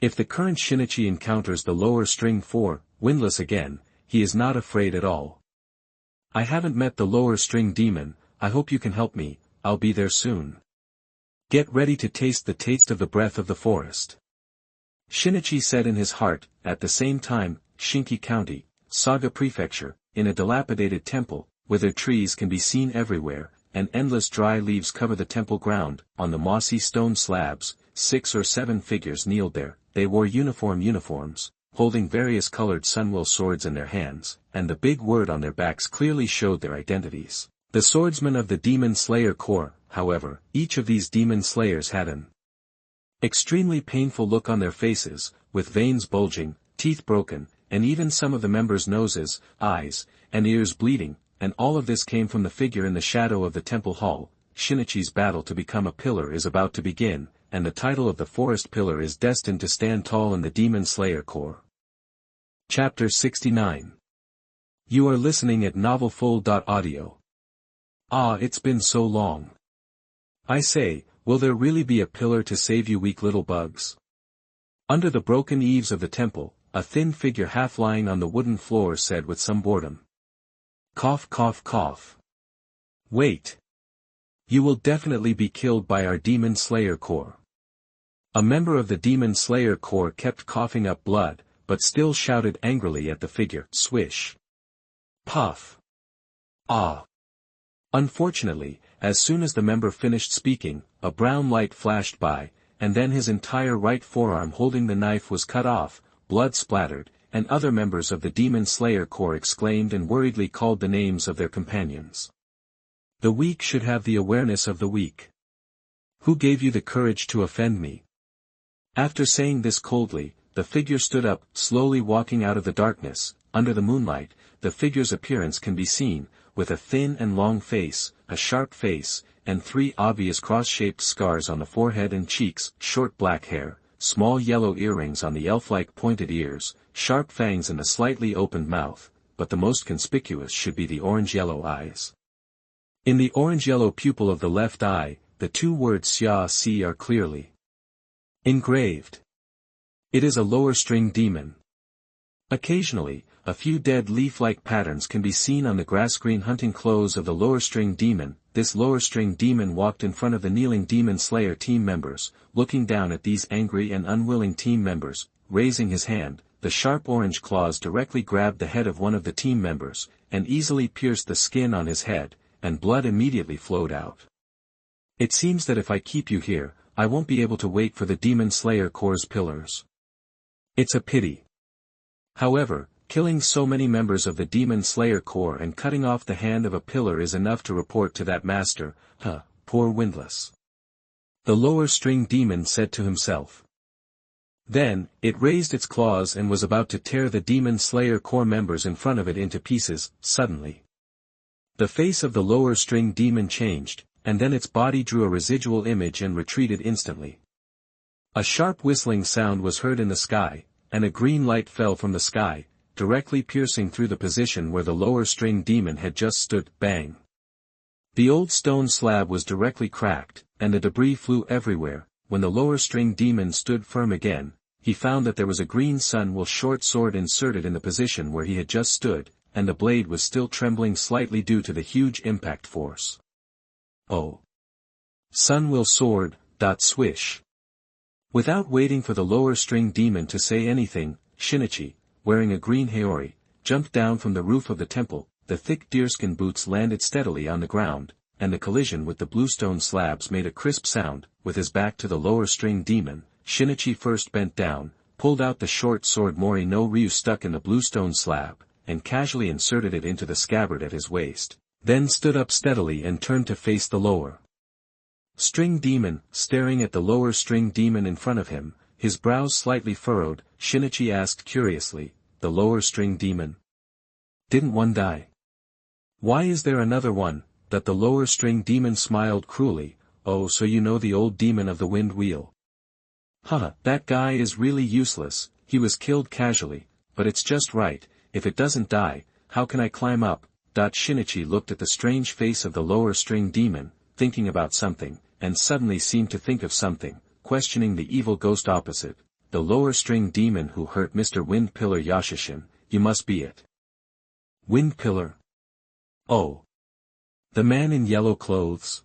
If the current Shinichi encounters the lower string 4, windless again, he is not afraid at all. I haven't met the lower string demon, I hope you can help me, I'll be there soon. Get ready to taste the taste of the breath of the forest. Shinichi said in his heart. At the same time, Shinki County, Saga Prefecture, in a dilapidated temple, withered trees can be seen everywhere, and endless dry leaves cover the temple ground. On the mossy stone slabs, 6 or 7 figures kneeled there. They wore uniforms, holding various colored sunwell swords in their hands, and the big word on their backs clearly showed their identities. The swordsmen of the Demon Slayer Corps. However, each of these demon slayers had an extremely painful look on their faces, with veins bulging, teeth broken, and even some of the members' noses, eyes, and ears bleeding, and all of this came from the figure in the shadow of the temple hall. Shinichi's battle to become a pillar is about to begin, and the title of the Forest Pillar is destined to stand tall in the Demon Slayer Corps. Chapter 69. You are listening at novelfull.audio. Ah, it's been so long. I say, will there really be a pillar to save you weak little bugs? Under the broken eaves of the temple, a thin figure half lying on the wooden floor said with some boredom. Cough cough cough. Wait. You will definitely be killed by our Demon Slayer Corps. A member of the Demon Slayer Corps kept coughing up blood, but still shouted angrily at the figure. Swish. Puff. Ah. Unfortunately, as soon as the member finished speaking, a brown light flashed by, and then his entire right forearm holding the knife was cut off, blood splattered, and other members of the Demon Slayer Corps exclaimed and worriedly called the names of their companions. The weak should have the awareness of the weak. Who gave you the courage to offend me? After saying this coldly, the figure stood up, slowly walking out of the darkness. Under the moonlight, the figure's appearance can be seen, with a thin and long face, a sharp face, and 3 obvious cross-shaped scars on the forehead and cheeks, short black hair, small yellow earrings on the elf-like pointed ears, sharp fangs in the slightly opened mouth, but the most conspicuous should be the orange-yellow eyes. In the orange-yellow pupil of the left eye, the 2 words Xia Si are clearly engraved. It is a lower string demon. Occasionally, a few dead leaf-like patterns can be seen on the grass-green hunting clothes of the lower string demon. This lower string demon walked in front of the kneeling Demon Slayer team members, looking down at these angry and unwilling team members. Raising his hand, the sharp orange claws directly grabbed the head of one of the team members, and easily pierced the skin on his head, and blood immediately flowed out. It seems that if I keep you here, I won't be able to wait for the Demon Slayer Corps' pillars. It's a pity. However, killing so many members of the Demon Slayer Corps and cutting off the hand of a pillar is enough to report to that master. Poor windless. The lower string demon said to himself. Then, it raised its claws and was about to tear the Demon Slayer core members in front of it into pieces. Suddenly, the face of the lower string demon changed, and then its body drew a residual image and retreated instantly. A sharp whistling sound was heard in the sky, and a green light fell from the sky, directly piercing through the position where the lower string demon had just stood. Bang! The old stone slab was directly cracked, and the debris flew everywhere. When the lower string demon stood firm again, he found that there was a green sun-will short sword inserted in the position where he had just stood, and the blade was still trembling slightly due to the huge impact force. Oh! Sun-will sword, swish. Without waiting for the lower string demon to say anything, Shinichi, wearing a green haori, jumped down from the roof of the temple. The thick deerskin boots landed steadily on the ground, and the collision with the bluestone slabs made a crisp sound. With his back to the lower string demon, Shinichi first bent down, pulled out the short sword Mori no Ryu stuck in the bluestone slab, and casually inserted it into the scabbard at his waist, then stood up steadily and turned to face the lower string demon. Staring at the lower string demon in front of him, his brows slightly furrowed, Shinichi asked curiously, "The lower string demon? Didn't one die? Why is there another one?" That the lower string demon smiled cruelly. "Oh, so you know the old demon of the wind wheel? Haha, that guy is really useless. He was killed casually, but it's just right. If it doesn't die, how can I climb up?" Shinichi looked at the strange face of the lower string demon, thinking about something, and suddenly seemed to think of something, questioning the evil ghost opposite. "The lower string demon who hurt Mr. Wind Pillar Yashishin, you must be it." Wind Pillar? Oh. The man in yellow clothes?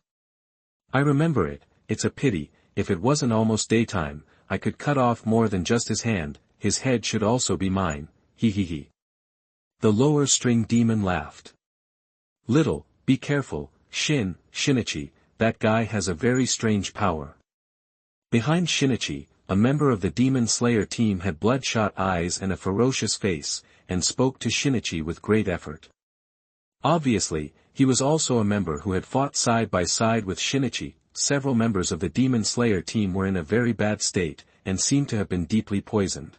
I remember it. It's a pity. If it wasn't almost daytime, I could cut off more than just his hand. His head should also be mine. He. The lower string demon laughed. Be careful, Shinichi, that guy has a very strange power. Behind Shinichi, a member of the Demon Slayer team had bloodshot eyes and a ferocious face, and spoke to Shinichi with great effort. Obviously, he was also a member who had fought side by side with Shinichi. Several members of the Demon Slayer team were in a very bad state, and seemed to have been deeply poisoned.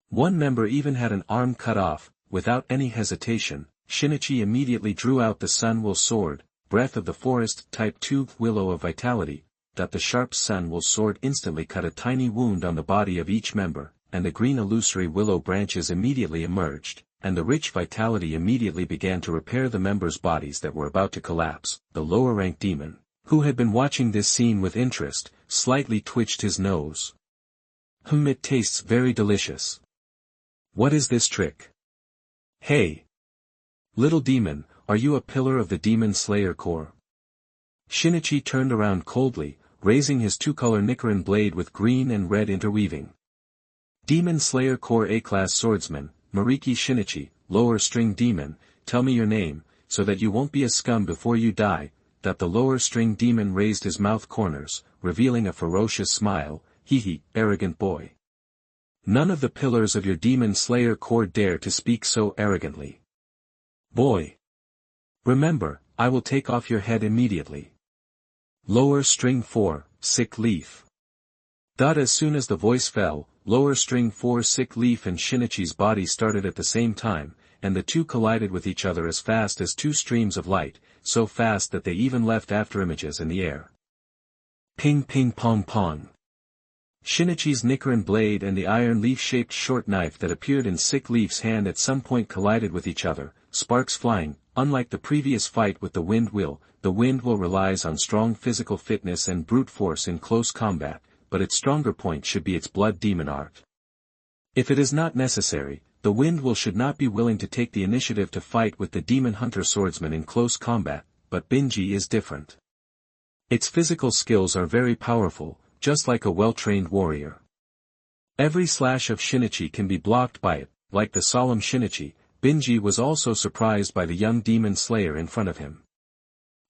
One member even had an arm cut off. Without any hesitation, Shinichi immediately drew out the Sun-will sword, Breath of the Forest Type 2 Willow of Vitality. The sharp Sun-will sword instantly cut a tiny wound on the body of each member, and the green illusory willow branches immediately emerged, and the rich vitality immediately began to repair the members' bodies that were about to collapse. The lower-ranked demon, who had been watching this scene with interest, slightly twitched his nose. It tastes very delicious. What is this trick? Hey! Little demon, are you a pillar of the Demon Slayer Corps? Shinichi turned around coldly, raising his two-color Nichiren blade with green and red interweaving. Demon Slayer Corps A-class swordsman, Moriki Shinichi, lower string demon, tell me your name, so that you won't be a scum before you die. The lower string demon raised his mouth corners, revealing a ferocious smile. Arrogant boy. None of the pillars of your Demon Slayer Corps dare to speak so arrogantly. Boy! Remember, I will take off your head immediately. Lower string 4, sick leaf. As soon as the voice fell, lower string 4 sick leaf and Shinichi's body started at the same time, and the two collided with each other as fast as two streams of light, so fast that they even left afterimages in the air. Ping ping pong pong. Shinichi's Nichiren blade and the iron leaf-shaped short knife that appeared in Sick Leaf's hand at some point collided with each other, sparks flying. Unlike the previous fight with the Wind Wheel relies on strong physical fitness and brute force in close combat, but its stronger point should be its blood demon art. If it is not necessary, the Wind Wheel should not be willing to take the initiative to fight with the Demon Hunter swordsman in close combat, but Binji is different. Its physical skills are very powerful, just like a well-trained warrior. Every slash of Shinichi can be blocked by it. Like the solemn Shinichi, Binji was also surprised by the young demon slayer in front of him.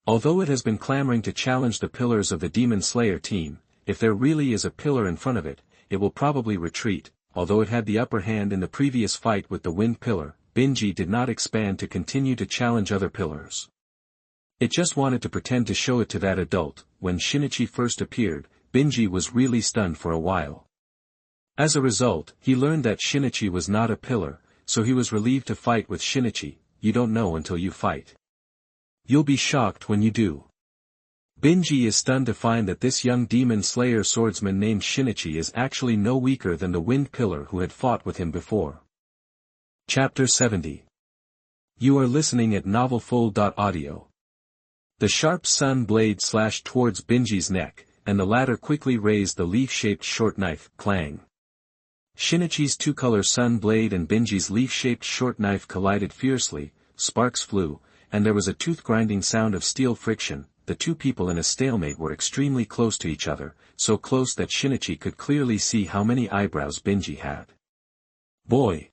Although it has been clamoring to challenge the pillars of the Demon Slayer team, if there really is a pillar in front of it, it will probably retreat. Although it had the upper hand in the previous fight with the Wind Pillar, Binji did not expand to continue to challenge other pillars. It just wanted to pretend to show it to that adult. When Shinichi first appeared, Binji was really stunned for a while. As a result, he learned that Shinichi was not a pillar, so he was relieved to fight with Shinichi. You don't know until you fight. You'll be shocked when you do. Binji is stunned to find that this young demon slayer swordsman named Shinichi is actually no weaker than the wind pillar who had fought with him before. Chapter 70. You are listening at novelfull.audio. The sharp sun blade slashed towards Binji's neck, and the latter quickly raised the leaf-shaped short knife, clang. Shinichi's two-color sun blade and Binji's leaf-shaped short knife collided fiercely, sparks flew, and there was a tooth-grinding sound of steel friction. The two people in a stalemate were extremely close to each other, so close that Shinichi could clearly see how many eyebrows Binji had. Boy!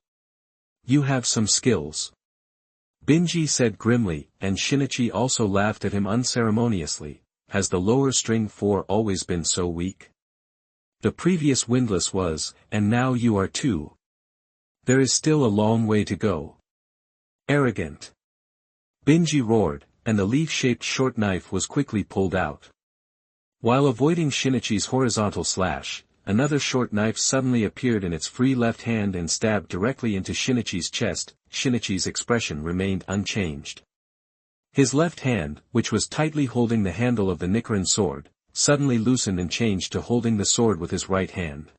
You have some skills. Binji said grimly, and Shinichi also laughed at him unceremoniously. Has the lower string 4 always been so weak? The previous windlass was, and now you are too. There is still a long way to go. Arrogant. Binji roared, and the leaf-shaped short knife was quickly pulled out. While avoiding Shinichi's horizontal slash, another short knife suddenly appeared in its free left hand and stabbed directly into Shinichi's chest. Shinichi's expression remained unchanged. His left hand, which was tightly holding the handle of the Nichiren sword, suddenly loosened and changed to holding the sword with his right hand.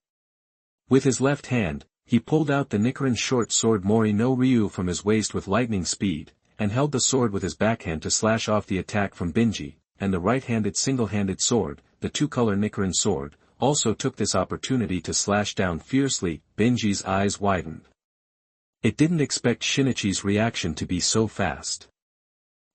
With his left hand, he pulled out the Nichiren short sword Mori no Ryu from his waist with lightning speed, and held the sword with his backhand to slash off the attack from Binji, and the right-handed single-handed sword, the two-color Nichiren sword, also took this opportunity to slash down fiercely. Binji's eyes widened. It didn't expect Shinichi's reaction to be so fast.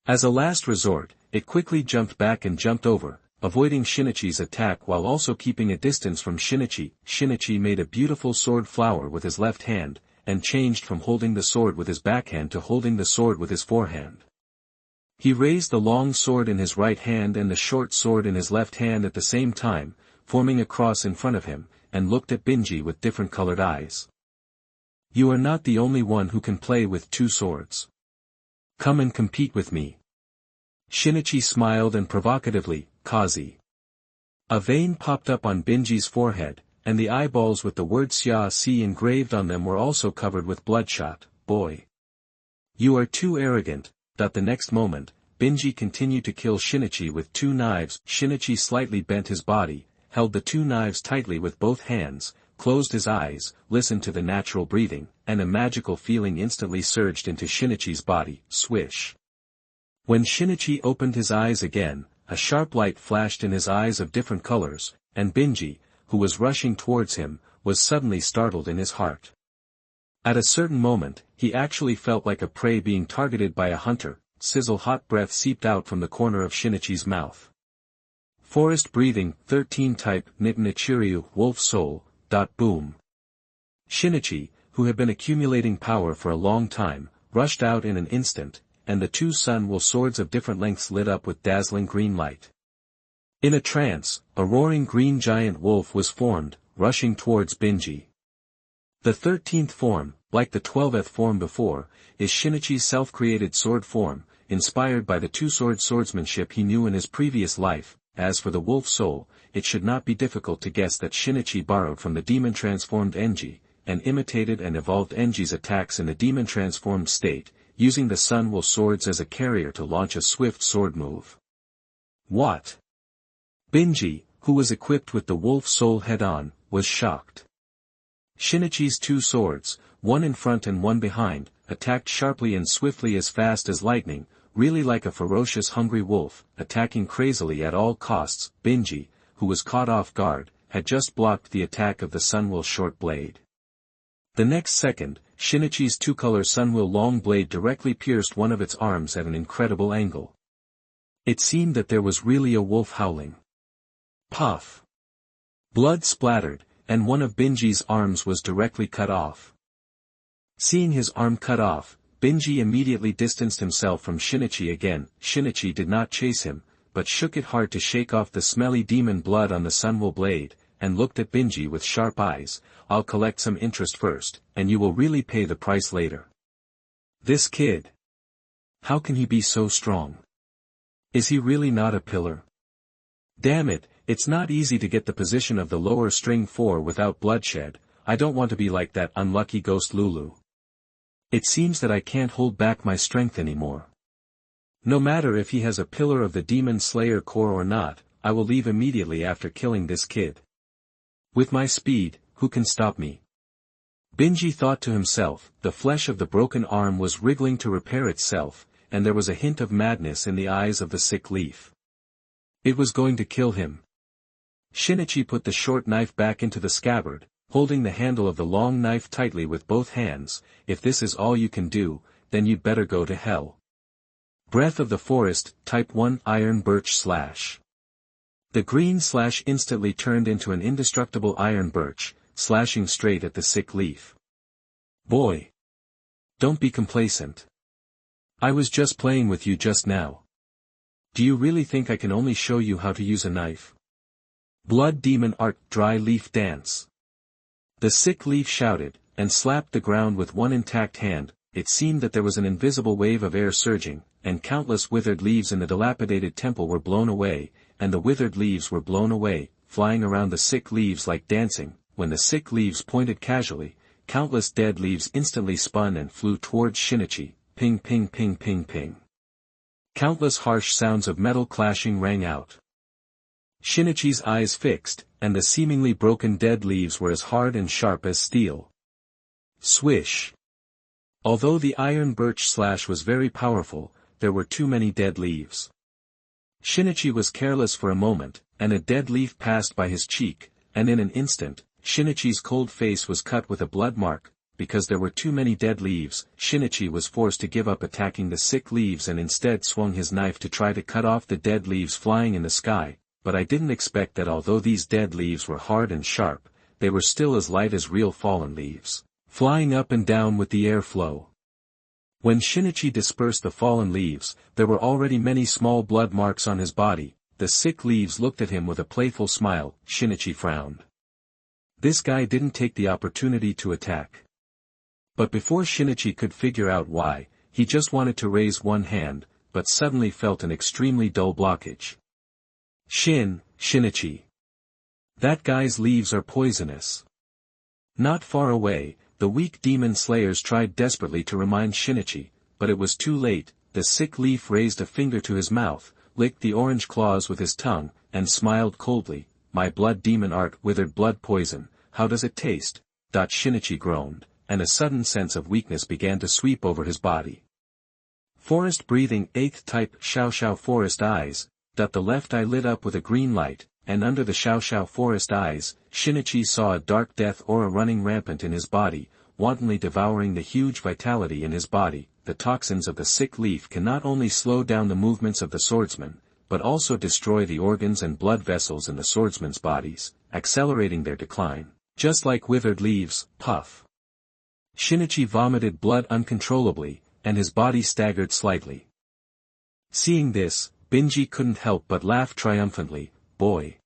As a last resort, it quickly jumped back and jumped over, avoiding Shinichi's attack while also keeping a distance from Shinichi. Shinichi made a beautiful sword flower with his left hand, and changed from holding the sword with his backhand to holding the sword with his forehand. He raised the long sword in his right hand and the short sword in his left hand at the same time, forming a cross in front of him, and looked at Binji with different colored eyes. You are not the only one who can play with two swords. Come and compete with me. Shinichi smiled and provocatively, Kazi. A vein popped up on Binji's forehead, and the eyeballs with the word Xia engraved on them were also covered with bloodshot. Boy! You are too arrogant. The next moment, Binji continued to kill Shinichi with two knives. Shinichi slightly bent his body, held the two knives tightly with both hands, closed his eyes, listened to the natural breathing, and a magical feeling instantly surged into Shinichi's body. Swish! When Shinichi opened his eyes again, a sharp light flashed in his eyes of different colors, and Binji, who was rushing towards him, was suddenly startled in his heart. At a certain moment, he actually felt like a prey being targeted by a hunter. Sizzle hot breath seeped out from the corner of Shinichi's mouth. Forest breathing, 13 type, Nichiryu, wolf soul. Boom. Shinichi, who had been accumulating power for a long time, rushed out in an instant, and the two sun-will swords of different lengths lit up with dazzling green light. In a trance, a roaring green giant wolf was formed, rushing towards Binji. The 13th form, like the 12th form before, is Shinichi's self-created sword form, inspired by the two-sword swordsmanship he knew in his previous life. As for the wolf soul, it should not be difficult to guess that Shinichi borrowed from the demon-transformed Enji, and imitated and evolved Enji's attacks in the demon-transformed state, using the sun-will swords as a carrier to launch a swift sword move. What? Binji, who was equipped with the wolf soul head-on, was shocked. Shinichi's two swords, one in front and one behind, attacked sharply and swiftly as fast as lightning, really like a ferocious hungry wolf, attacking crazily at all costs. Binji, who was caught off guard, had just blocked the attack of the sun-will short blade. The next second, Shinichi's two-color sun-will long blade directly pierced one of its arms at an incredible angle. It seemed that there was really a wolf howling. Puff! Blood splattered, and one of Binji's arms was directly cut off. Seeing his arm cut off, Binji immediately distanced himself from Shinichi again. Shinichi did not chase him, but shook it hard to shake off the smelly demon blood on the sun-will blade, and looked at Binji with sharp eyes. I'll collect some interest first, and you will really pay the price later. This kid. How can he be so strong? Is he really not a pillar? Damn it, it's not easy to get the position of the lower string 4 without bloodshed. I don't want to be like that unlucky ghost Lulu. It seems that I can't hold back my strength anymore. No matter if he has a pillar of the Demon Slayer core or not, I will leave immediately after killing this kid. With my speed, who can stop me? Benji thought to himself. The flesh of the broken arm was wriggling to repair itself, and there was a hint of madness in the eyes of the sick leaf. It was going to kill him. Shinichi put the short knife back into the scabbard, holding the handle of the long knife tightly with both hands. If this is all you can do, then you'd better go to hell. Breath of the Forest, Type 1 Iron Birch Slash. The green slash instantly turned into an indestructible iron birch, slashing straight at the sick leaf. Boy! Don't be complacent. I was just playing with you just now. Do you really think I can only show you how to use a knife? Blood Demon Art Dry Leaf Dance. The sick leaf shouted, and slapped the ground with one intact hand. It seemed that there was an invisible wave of air surging, and countless withered leaves in the dilapidated temple were blown away, and the withered leaves were blown away, flying around the sick leaves like dancing. When the sick leaves pointed casually, countless dead leaves instantly spun and flew towards Shinichi. Ping ping ping ping ping. Countless harsh sounds of metal clashing rang out. Shinichi's eyes fixed, and the seemingly broken dead leaves were as hard and sharp as steel. Swish. Although the iron birch slash was very powerful, there were too many dead leaves. Shinichi was careless for a moment, and a dead leaf passed by his cheek, and in an instant, Shinichi's cold face was cut with a blood mark. Because there were too many dead leaves, Shinichi was forced to give up attacking the sick leaves and instead swung his knife to try to cut off the dead leaves flying in the sky. But I didn't expect that although these dead leaves were hard and sharp, they were still as light as real fallen leaves, flying up and down with the airflow. When Shinichi dispersed the fallen leaves, there were already many small blood marks on his body. The sick leaves looked at him with a playful smile. Shinichi frowned. This guy didn't take the opportunity to attack. But before Shinichi could figure out why, he just wanted to raise one hand, but suddenly felt an extremely dull blockage. Shinichi. That guy's leaves are poisonous. Not far away, the weak demon slayers tried desperately to remind Shinichi, but it was too late. The sick leaf raised a finger to his mouth, licked the orange claws with his tongue, and smiled coldly. My blood demon art withered blood poison, how does it taste? Shinichi groaned, and a sudden sense of weakness began to sweep over his body. Forest breathing 8th type Xiao Forest Eyes. The left eye lit up with a green light, and under the Xiao Forest Eyes, Shinichi saw a dark death aura running rampant in his body, wantonly devouring the huge vitality in his body. The toxins of the sick leaf can not only slow down the movements of the swordsman, but also destroy the organs and blood vessels in the swordsmen's bodies, accelerating their decline. Just like withered leaves. Puff. Shinichi vomited blood uncontrollably, and his body staggered slightly. Seeing this, Benji couldn't help but laugh triumphantly. Boy!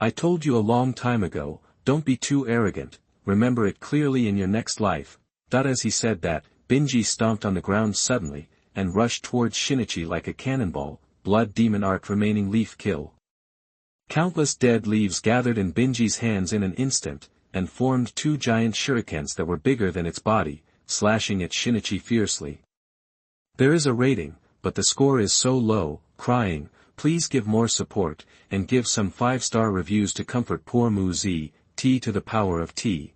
I told you a long time ago, don't be too arrogant, remember it clearly in your next life. As he said that, Benji stomped on the ground suddenly, and rushed towards Shinichi like a cannonball. Blood demon art remaining leaf kill. Countless dead leaves gathered in Benji's hands in an instant, and formed two giant shurikens that were bigger than its body, slashing at Shinichi fiercely. There is a rating, but the score is so low. Crying, please give more support, and give some 5-star reviews to comfort poor Muzan. T to the power of T.